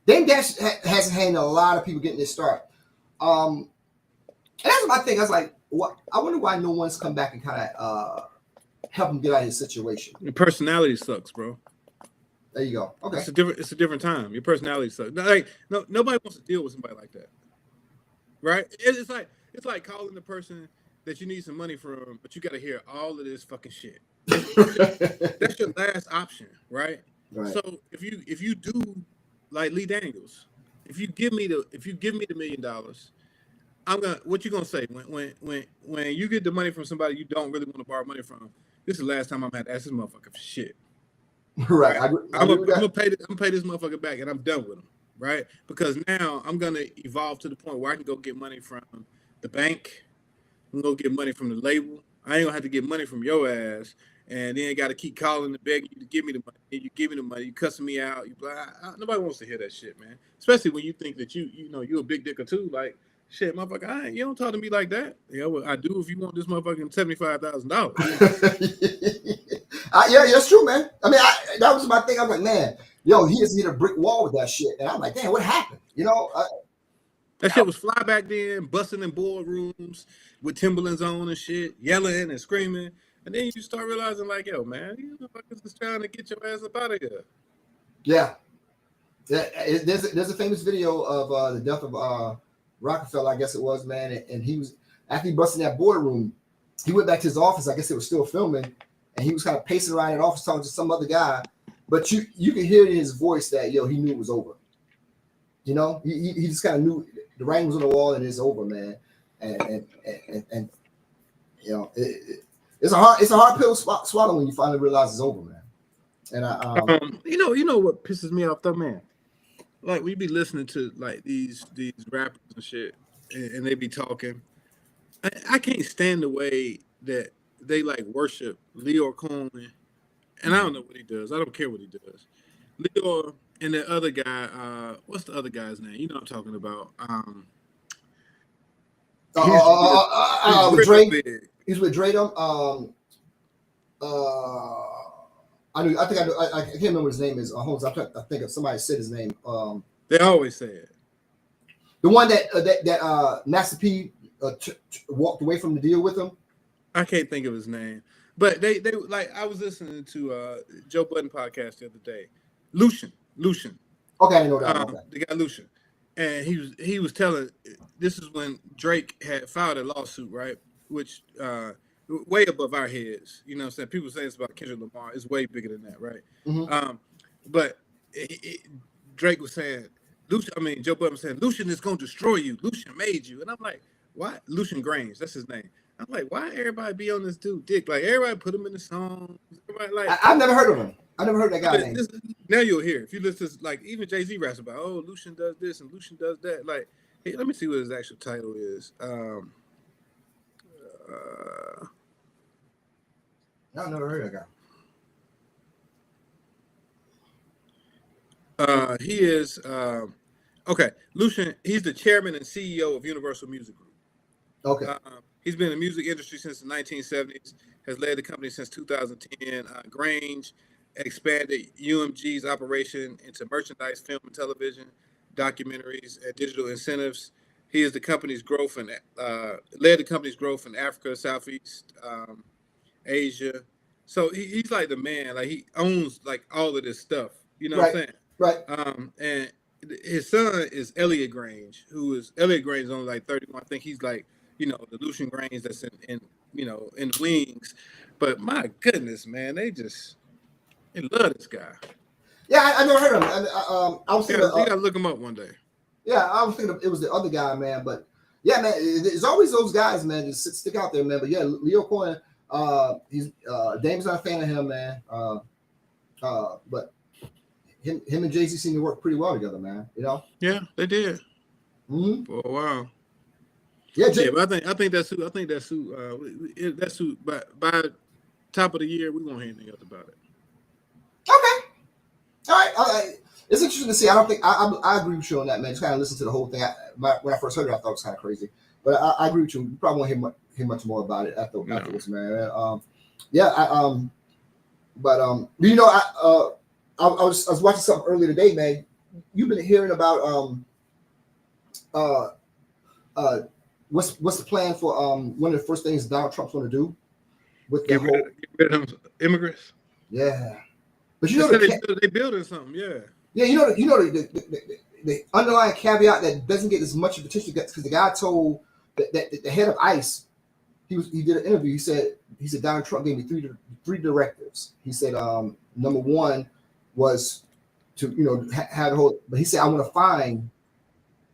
Dame Dash hasn't had a lot of people getting this start. And that's my thing. I was like, what? I wonder why no one's come back and kind of help him get out of his situation. Your personality sucks, bro. There you go. Okay. It's a different time. Your personality sucks. Like, nobody wants to deal with somebody like that, right? It's like calling the person that you need some money from, but you got to hear all of this fucking shit. That's your last option, right? So if you do like Lee Daniels, if you give me the $1 million, what you gonna say when you get the money from somebody you don't really want to borrow money from? This is the last time I'm gonna ask this motherfucker for shit. Right. I'm gonna pay this motherfucker back, and I'm done with him, right? Because now I'm gonna evolve to the point where I can go get money from the bank. I'm gonna go get money from the label. I ain't gonna have to get money from your ass, and then got to keep calling and begging you to give me the money. And you give me the money, you cussing me out. You nobody wants to hear that shit, man. Especially when you think that you're a big dicker too. Like, shit, motherfucker, you don't talk to me like that. Yeah, well, I do if you want this motherfucking $75,000. Yeah, that's true, man. I mean, that was my thing. I was like, man, Yo, he just hit a brick wall with that shit, and I'm like, damn, what happened? You know, That shit was fly back then, busting in boardrooms with Timberlands on and shit, yelling and screaming. And then you start realizing, like, yo, man, you motherfuckers is trying to get your ass up out of here. yeah. There's a famous video of the death of Rockefeller, I guess it was, man. And he was, after he busted in that boardroom, he went back to his office. I guess it was still filming, and he was kind of pacing around the office talking to some other guy. But you can hear in his voice that, yo, he knew it was over. You know, he just kind of knew the writing was on the wall and it's over, man. And you know, it's a hard pill to swallow when you finally realize it's over, man. And you know what pisses me off though, man? Like we be listening to like these rappers and shit, and they be talking. I can't stand the way that they like worship Leo Cohen, and I don't know what he does. I don't care what he does. Leo and the other guy, what's the other guy's name? You know what I'm talking about. With Drake. He's with Drake. I can't remember what his name is. I think if somebody said his name. They always say it. The one that Master P walked away from the deal with him. I can't think of his name, but they like I was listening to Joe Budden podcast the other day. Lucian. Okay, I know that. The guy Lucian, and he was telling. This is when Drake had filed a lawsuit, right? Which way above our heads. You know what I'm saying? People say it's about Kendrick Lamar. It's way bigger than that, right? Mm-hmm. But Drake was saying, Joe Budden was saying, Lucian is going to destroy you. Lucian made you. And I'm like, why? Lucian Grange, that's his name. I'm like, why everybody be on this dude dick? Like, everybody put him in the song. Everybody, like, I've never heard of him. I never heard that guy's name. Now you'll hear. If you listen to, like, even Jay-Z raps about, oh, Lucian does this and Lucian does that. Like, hey, let me see what his actual title is. I've never heard of that guy. He is okay. Lucian, he's the chairman and CEO of Universal Music Group. Okay. He's been in the music industry since the 1970s, has led the company since 2010. Grange expanded UMG's operation into merchandise, film and television, documentaries, and digital incentives. He is the company's growth and led the company's growth in Africa, Southeast Asia. So he's like the man. Like he owns like all of this stuff. You know what I'm saying? Right. And his son is Elliot Grange, Elliot Grange is only like 31. I think he's like, you know, the Lucian Grange that's in the wings. But my goodness, man, they love this guy. Yeah, I never heard of him. I was thinking, you gotta look him up one day. Yeah, I was thinking it was the other guy, man. But yeah, man, there's always those guys, man, just stick out there, man. But yeah, Leo Cohen, Dame's not a fan of him, man. But him and Jay-Z seem to work pretty well together, man. You know? Yeah, they did. Mm-hmm. For a while. Yeah, but I think that's who. By top of the year, we won't hear anything else about it. Okay. All right. It's interesting to see. I don't think I agree with you on that, man. Just kind of listen to the whole thing. When I first heard it, I thought it was kind of crazy. But I agree with you. You probably won't hear much more about it afterwards, man. You know, I was watching something earlier today, man. You've been hearing about what's the plan for one of the first things Donald Trump's going to do with the whole get rid of immigrants. Yeah, but you know they building something. Yeah, you know the underlying caveat that doesn't get as much attention because the guy told that the head of ICE, he did an interview. He said Donald Trump gave me three directives. He said number one was to have the whole, but he said I want to find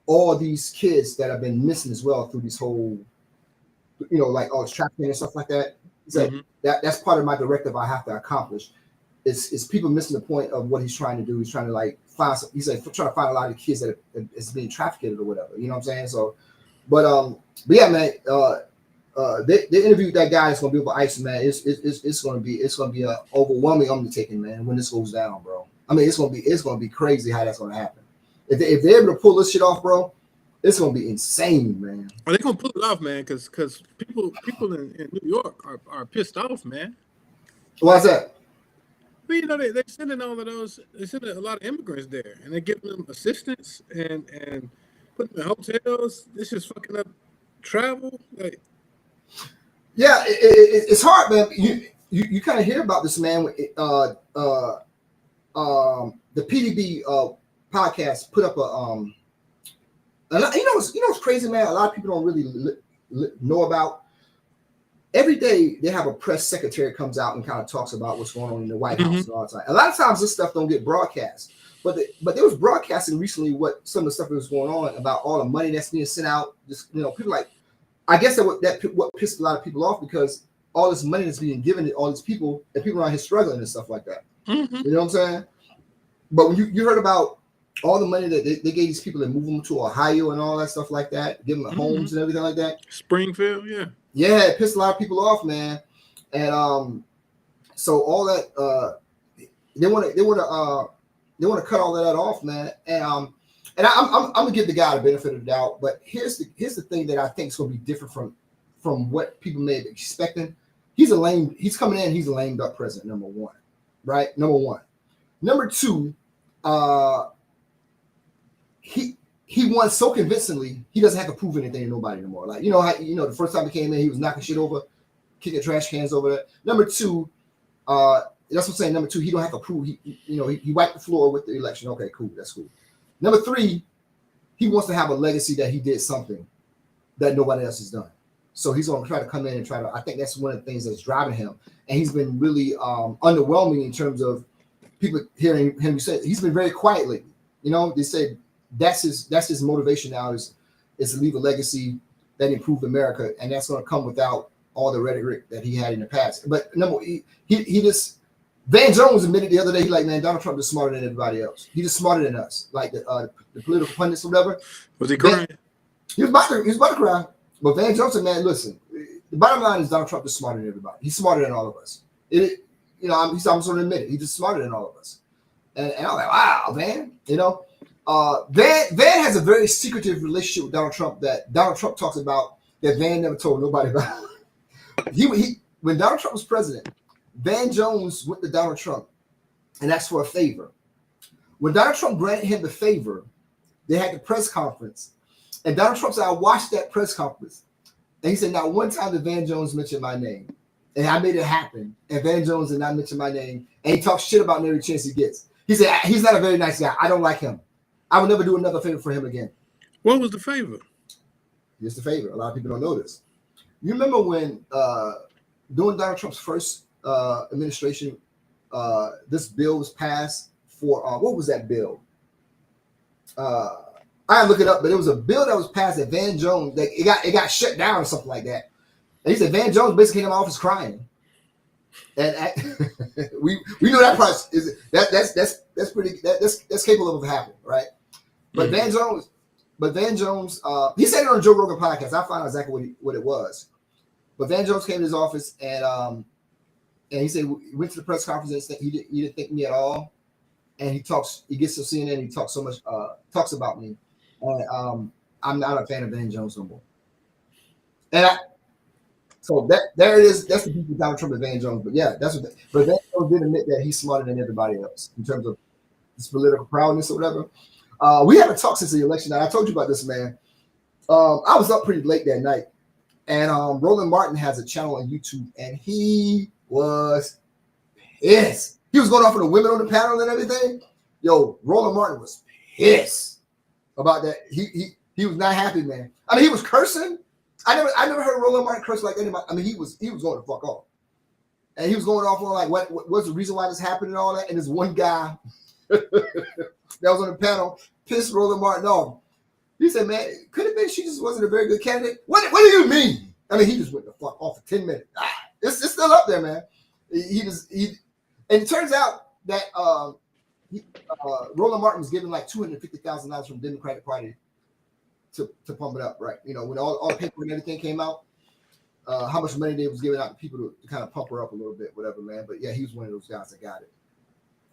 all these kids that have been missing as well through this whole, like all this trafficking and stuff like that. He said that's part of my directive I have to accomplish. It's people missing the point of what he's trying to do. He's trying to trying to find a lot of kids that is being trafficked or whatever. You know what I'm saying? So, but yeah, man. They interviewed that guy that's gonna be over ICE, man. It's gonna be an overwhelming undertaking, man. When this goes down, bro. I mean, it's gonna be crazy how that's gonna happen. If they're able to pull this shit off, bro, it's gonna be insane, man. Are they gonna pull it off, man? Because people in New York are pissed off, man. Why's that? Well, you know, they sending all of those. They sending a lot of immigrants there, and they're giving them assistance and putting them in hotels. This is fucking up travel. Like, Yeah, it's hard, man. You kind of hear about this, man. The PDB podcast put up a what's crazy, man. A lot of people don't really know about. Every day they have a press secretary comes out and kind of talks about what's going on in the White House and all the time. A lot of times this stuff don't get broadcast, but there was broadcasting recently what some of the stuff that was going on about all the money that's being sent out. Just people like, I guess what pissed a lot of people off because all this money that's being given to all these people and people around here struggling and stuff like that. mm-hmm. You know what I'm saying? But when you heard about all the money that they gave these people and move them to Ohio and all that stuff like that, give them homes and everything like that. Springfield, yeah. Yeah, it pissed a lot of people off, man. And so all that they want to cut all of that off, man. And I'm gonna give the guy the benefit of the doubt, but here's the thing that I think is gonna be different from what people may be expecting. He's coming in, he's a lame duck president, number one. Right? Number one. Number two, he won so convincingly, he doesn't have to prove anything to nobody anymore. Like, the first time he came in, he was knocking shit over, kicking trash cans over there. Number two, that's what I'm saying. Number two, he don't have to prove. He wiped the floor with the election. Okay, cool, that's cool. Number three, he wants to have a legacy that he did something that nobody else has done. So he's going to try to come in and try to. I think that's one of the things that's driving him, and he's been really underwhelming in terms of people hearing him say. He's been very quiet lately. They say. That's his motivation now is to leave a legacy that improved America, and that's going to come without all the rhetoric that he had in the past. But he just Van Jones admitted the other day, man, Donald Trump is smarter than everybody else. He's just smarter than us, like the political pundits or whatever. Was he crying? He was about to cry. But Van Jones said, man, listen, the bottom line is Donald Trump is smarter than everybody. He's smarter than all of us. I'm sort of admit it. He's just smarter than all of us. And I'm like, wow, man, Van has a very secretive relationship with Donald Trump that Donald Trump talks about that Van never told nobody about. When Donald Trump was president, Van Jones went to Donald Trump and asked for a favor. When Donald Trump granted him the favor, they had the press conference, and Donald Trump said, "I watched that press conference," and he said, "Not one time did Van Jones mention my name, and I made it happen." And Van Jones did not mention my name, and he talks shit about me every chance he gets. He said, "He's not a very nice guy. I don't like him. I will never do another favor for him again." What was the favor? Here's the favor. A lot of people don't know this. You remember when during Donald Trump's first administration, this bill was passed for what was that bill? I look it up, but it was a bill that was passed at Van Jones. That it got shut down or something like that. And he said Van Jones basically came to my office crying. And we know that price is that's pretty that's capable of happening, right? But Van Jones, he said it on Joe Rogan podcast. I found out exactly what it was. But Van Jones came to his office and he said he went to the press conference and he didn't think me at all. And he gets to CNN, he talks so much, talks about me. And I'm not a fan of Van Jones no more. And so there it is. That's the people with Donald Trump and Van Jones. But yeah, but Van Jones did admit that he's smarter than everybody else in terms of his political prowess or whatever. We haven't talked since the election night. I told you about this, man. I was up pretty late that night. And Roland Martin has a channel on YouTube, and he was pissed. He was going off on the women on the panel and everything. Yo, Roland Martin was pissed about that. He was not happy, man. I mean, he was cursing. I never heard Roland Martin curse like anybody. I mean, he was going to fuck off, and he was going off on like what's the reason why this happened and all that. And this one guy that was on the panel pissed Roland Martin off. He said, "Man, could have been she just wasn't a very good candidate." What do you mean? I mean, he just went the fuck off for 10 minutes. It's still up there, man. And it turns out that Roland Martin was given like $250,000 from the Democratic Party to pump it up, right? When all the paper and everything came out, how much money they was giving out to people to kind of pump her up a little bit, whatever, man. But yeah, he was one of those guys that got it.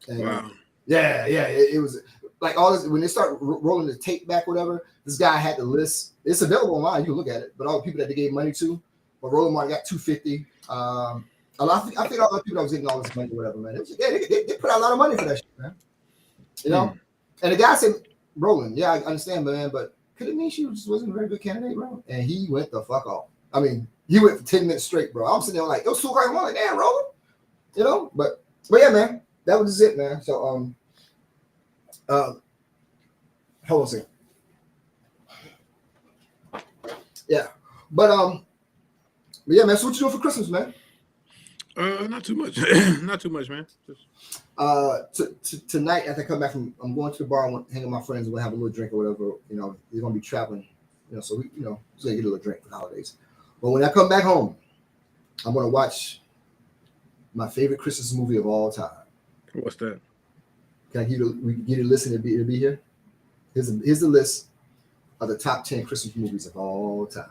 And, wow. Yeah, it was like all this when they start rolling the tape back, whatever. This guy had the list. It's available online. You can look at it. But all the people that they gave money to, but Roland Martin got $250. I think all the people that was getting all this money or whatever, man. They put out a lot of money for that shit, man. You know? And the guy said, Roland, yeah, I understand, man, but could it mean she just wasn't a very good candidate, bro? And he went the fuck off. I mean, he went for 10 minutes straight, bro. I'm sitting there like, it was so great. I'm like, damn, Roland. You know? But yeah, man, that was it, man. So hold on a second. Yeah. But yeah, man, so what you doing for Christmas, man? Not too much. Not too much, man. Tonight, after I come back from, I'm going to the bar and hang with my friends. We'll have a little drink or whatever. You know, we're gonna be traveling. You know, so we, you know, just gonna get a little drink for the holidays. But when I come back home, I'm gonna watch my favorite Christmas movie of all time. What's that? Can I give you a list and it'll be here? Here's the list of the top 10 Christmas movies of all time.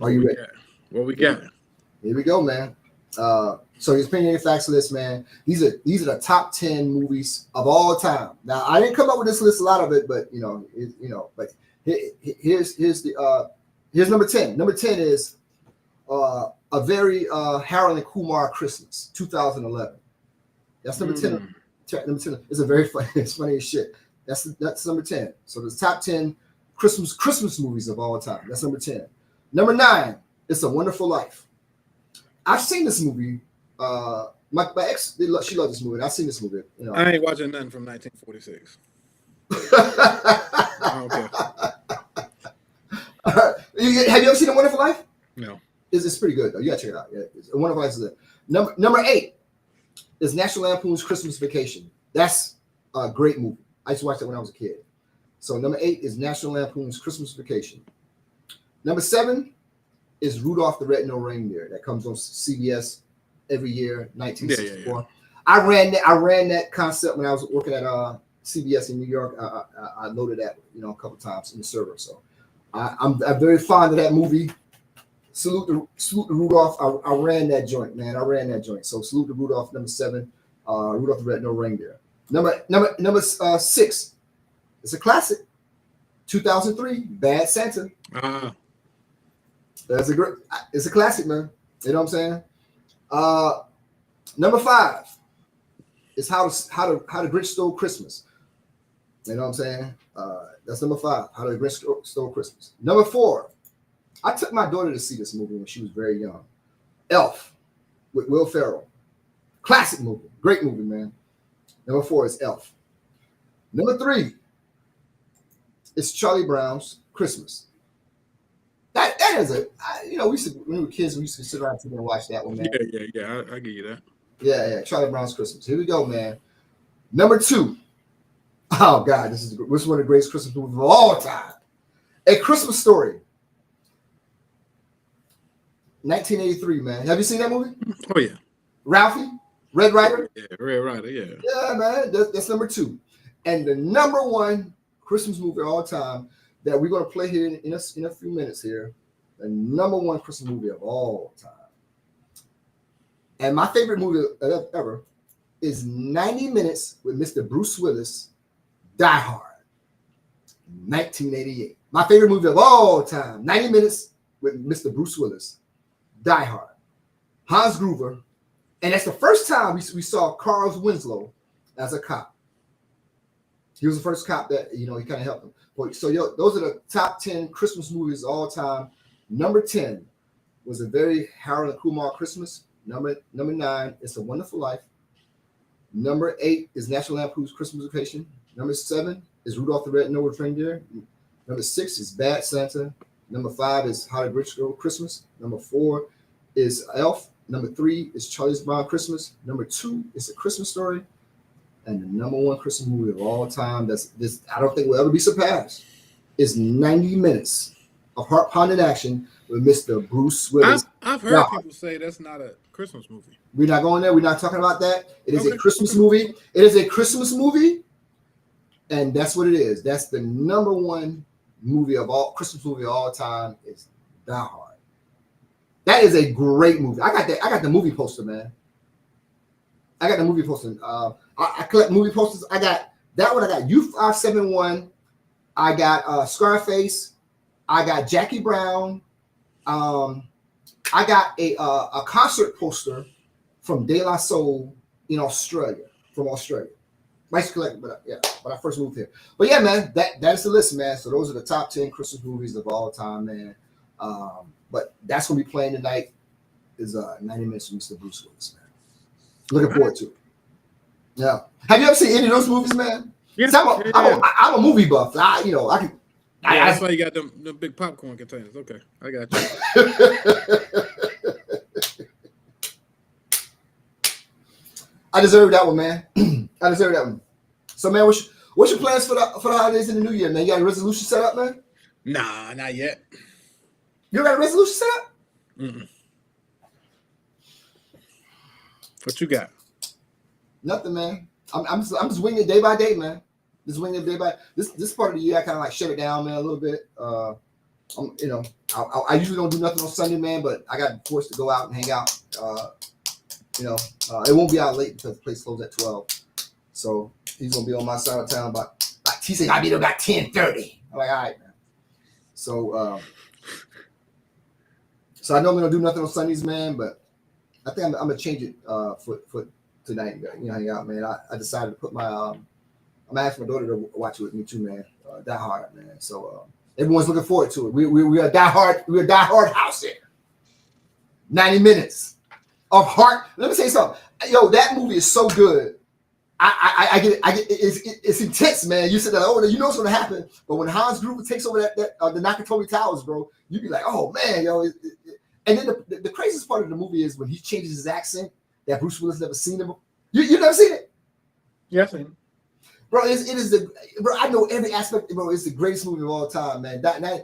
Are you ready? What we got? Here we go, man. So his opinionated facts list, man. These are the top 10 movies of all time. Now, I didn't come up with this list, a lot of it, but but here's number 10. Number 10 is a very Harold and Kumar Christmas, 2011. That's number 10. Number 10. It's a very funny. It's funny as shit. That's number 10. So the top 10 Christmas movies of all time. That's number 10. Number 9. It's a Wonderful Life. I've seen this movie. My ex, she loves this movie. I've seen this movie. You know. I ain't watching nothing from 1946. I don't care. Have you ever seen A Wonderful Life? No. It's pretty good though. You gotta check it out. Yeah, A Wonderful Life is it. Number 8 is National Lampoon's Christmas Vacation. That's a great movie. I used to watch that when I was a kid. So number 8 is National Lampoon's Christmas Vacation. Number 7 is Rudolph the Red-Nosed Reindeer. That comes on CBS every year, 1964. Yeah. I ran that concept when I was working at CBS in New York. I loaded that, a couple times in the server. So I'm very fond of that movie. Salute to Rudolph. I ran that joint, man. So salute to Rudolph. Number 7, Rudolph the Red-Nosed Reindeer. Number 6. It's a classic. 2003, Bad Santa. It's a classic, man. You know what I'm saying? Number 5 is how the Grinch Stole Christmas. You know what I'm saying? That's number 5. How the Grinch Stole Christmas. Number 4. I took my daughter to see this movie when she was very young. Elf with Will Ferrell. Classic movie. Great movie, man. Number 4 is Elf. Number 3 is Charlie Brown's Christmas. That is when we were kids, we used to sit around and watch that one, man. Yeah. I give you that. Yeah. Charlie Brown's Christmas. Here we go, man. Number 2. Oh God, this is one of the greatest Christmas movies of all time. A Christmas Story. 1983, man. Have you seen that movie? Oh yeah. Ralphie, Red Ryder. Yeah, Red Ryder. Yeah. Yeah, man. That's number 2, and the number 1 Christmas movie of all time that we're gonna play here in a few minutes here. The number 1 Christmas movie of all time, and my favorite movie ever is 90 Minutes with Mr. Bruce Willis, Die Hard, 1988. My favorite movie of all time, 90 Minutes with Mr. Bruce Willis, Die Hard, Hans Gruber, and that's the first time we saw Carl Winslow as a cop. He was the first cop that he kind of helped him. So those are the top 10 Christmas movies of all time. Number 10 was a very Harold and Kumar Christmas. Number 9 is A Wonderful Life. Number 8 is National Lampoon's Christmas Vacation. Number 7 is Rudolph the Red-Nosed Reindeer. Number 6 is Bad Santa. Number 5 is How the Grinch Stole Christmas. Number 4 is Elf. Number 3 is Charlie Brown Christmas. Number 2 is A Christmas Story. And the number 1 Christmas movie of all time I don't think will ever be surpassed is 90 Minutes of heart-pounding action with Mr. Bruce Willis. I've heard people say that's not a Christmas movie. We're not going there. We're not talking about that. It is a Christmas movie. It is a Christmas movie, and that's what it is. That's the number 1 Christmas movie of all time is Die Hard. That is a great movie. I got the movie poster, man. I got the movie poster. I collect movie posters. I got that one. I got U571. I got Scarface. I got Jackie Brown. I got a concert poster from De La Soul in Australia, from Australia. Nice collector, but when I first moved here. But yeah, man, that's the list, man. So those are the top 10 Christmas movies of all time, man. But that's gonna be playing tonight. Is 90 Minutes from Mr. Bruce Willis, man. Looking forward to it. Yeah. Have you ever seen any of those movies, man? Yeah. I'm a movie buff. I can. That's why you got them big popcorn containers. Okay, I got you. I deserve that one, man. I deserve that one. So, man, what's your plans for the holidays in the new year, man? You got a resolution set up, man? Nah, not yet. You got a resolution set up? Mm-mm. What you got? Nothing, man. I'm just winging it day by day, man. Just winging it day by this part of the year. I kind of like shut it down, man, a little bit. I usually don't do nothing on Sunday, man, but I got forced to go out and hang out. It won't be out late because the place closed at 12. So he's gonna be on my side of town he said I'll be there about 10:30. I'm like, all right, man. So I know I'm gonna do nothing on Sundays, man, but I think I'm gonna change it for tonight. Hang out, man. I decided to put my I'm gonna ask my daughter to watch it with me too, man. Die Hard, man. So everyone's looking forward to it. We are Die Hard. We're a Die Hard house here. 90 minutes of heart. Let me say something. Yo, that movie is so good. I get it. It's intense, man. You said that, you know what's gonna happen. But when Hans Gruber takes over the Nakatomi Towers, bro, you be like, oh man, yo. And then the craziest part of the movie is when he changes his accent that Bruce Willis never seen him. You never seen it? Yeah, I've seen it. Bro, it is bro. I know every aspect, bro. It's the greatest movie of all time, man. My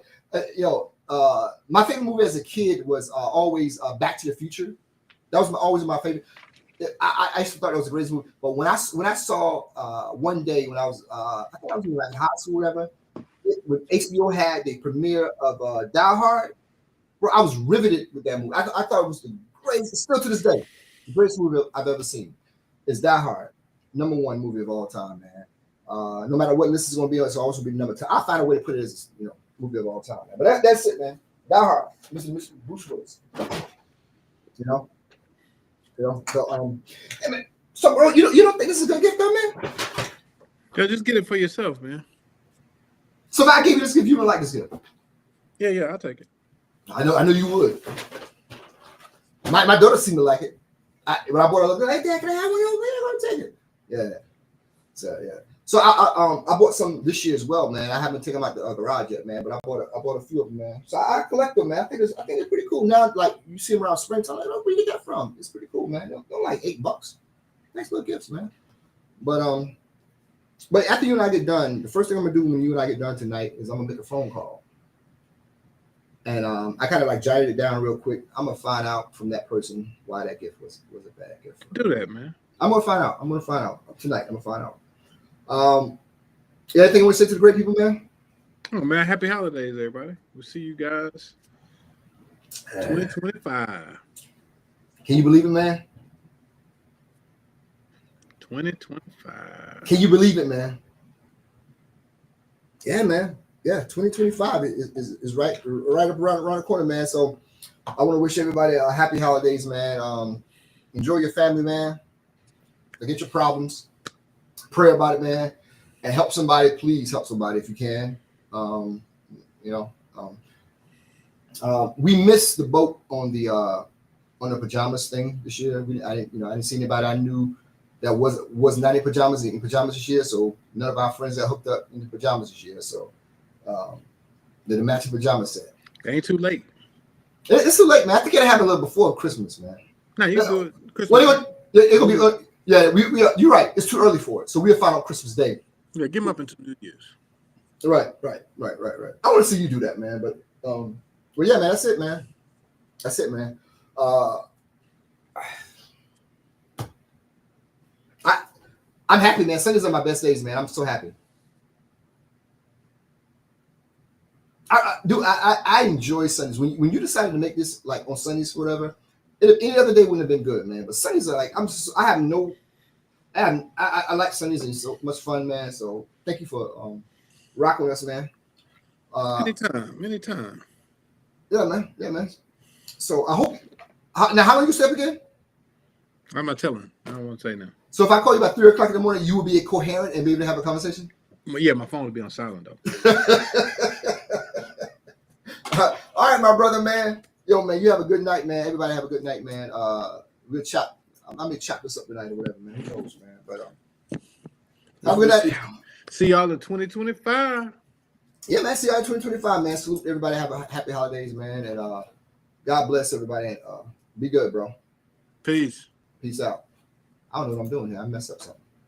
favorite movie as a kid was always Back to the Future. That was always my favorite. I used to thought it was the greatest movie, but when I saw one day when I was I think I was in like high school or whatever, when HBO had the premiere of Die Hard, bro, I was riveted with that movie. I thought it was the greatest, still to this day, the greatest movie I've ever seen. Is Die Hard, #1 movie of all time, man. No matter what list is going to be, it's always going to be number 2. I'll find a way to put it as movie of all time, man. But that's it, man. Die Hard, Mr. Bruce Willis. So bro, you don't think this is gonna get done, man? Yeah, just get it for yourself, man. So if I gave you this gift, you would like this gift? Yeah, I'll take it. I know you would. My daughter seemed to like it. When I bought her, like, Dad, can I have one? I'm gonna take it. Yeah. So I bought some this year as well, man. I haven't taken them out the garage yet, man. But I bought a few of them, man. So I collect them, man. I think it's pretty cool. Now, like you see them around springtime, like, where you get that from? It's pretty cool, man. They're like $8. Nice little gifts, man. But after you and I get done, the first thing I'm gonna do when you and I get done tonight is I'm gonna make a phone call. And I kind of like jotted it down real quick. I'm gonna find out from that person why that gift was a bad gift. Do that, man. I'm gonna find out tonight. I'm gonna find out. Anything you want to say to the great people, man? Oh man, happy holidays, everybody. We'll see you guys 2025. Can you believe it, man? 2025. Can you believe it, man? Yeah, man. Yeah, 2025 is right up around the corner, man. So I want to wish everybody a happy holidays, man. Enjoy your family, man. Forget your problems. Pray about it, man, and help somebody. Please help somebody if you can. We missed the boat on the pajamas thing this year. I didn't see anybody I knew that was not in pajamas this year. So none of our friends got hooked up in the pajamas this year. So the matching pajama set. It ain't too late. It's too late, man. I think it'll happen a little before Christmas, man. No, you do it. Christmas. Well, it'll be. Yeah, you're right. It's too early for it. So we'll find out Christmas Day. Yeah, give them up into New Year's. Right. I want to see you do that, man. But well, yeah, man. That's it, man. I'm happy, man. Sundays are my best days, man. I'm so happy. I enjoy Sundays. When you decided to make this like on Sundays or whatever. Any other day wouldn't have been good, man. But Sundays are like I like Sundays and it's so much fun, man. So thank you for rocking with us, man. Anytime. Yeah, man. So I hope. Now, how long you stay up again? I'm not telling. I don't want to say now. So if I call you about 3 o'clock in the morning, you will be coherent and be able to have a conversation? Yeah, my phone will be on silent though. All right, my brother, man. Yo, man, you have a good night, man. Everybody have a good night, man. We'll chop. I may chop this up tonight or whatever, man. Who knows, man? But have a good night. See y'all in 2025. Yeah, man. See y'all in 2025, man. Salute everybody. Have a happy holidays, man. And God bless everybody. And be good, bro. Peace. Peace out. I don't know what I'm doing here. I messed up something.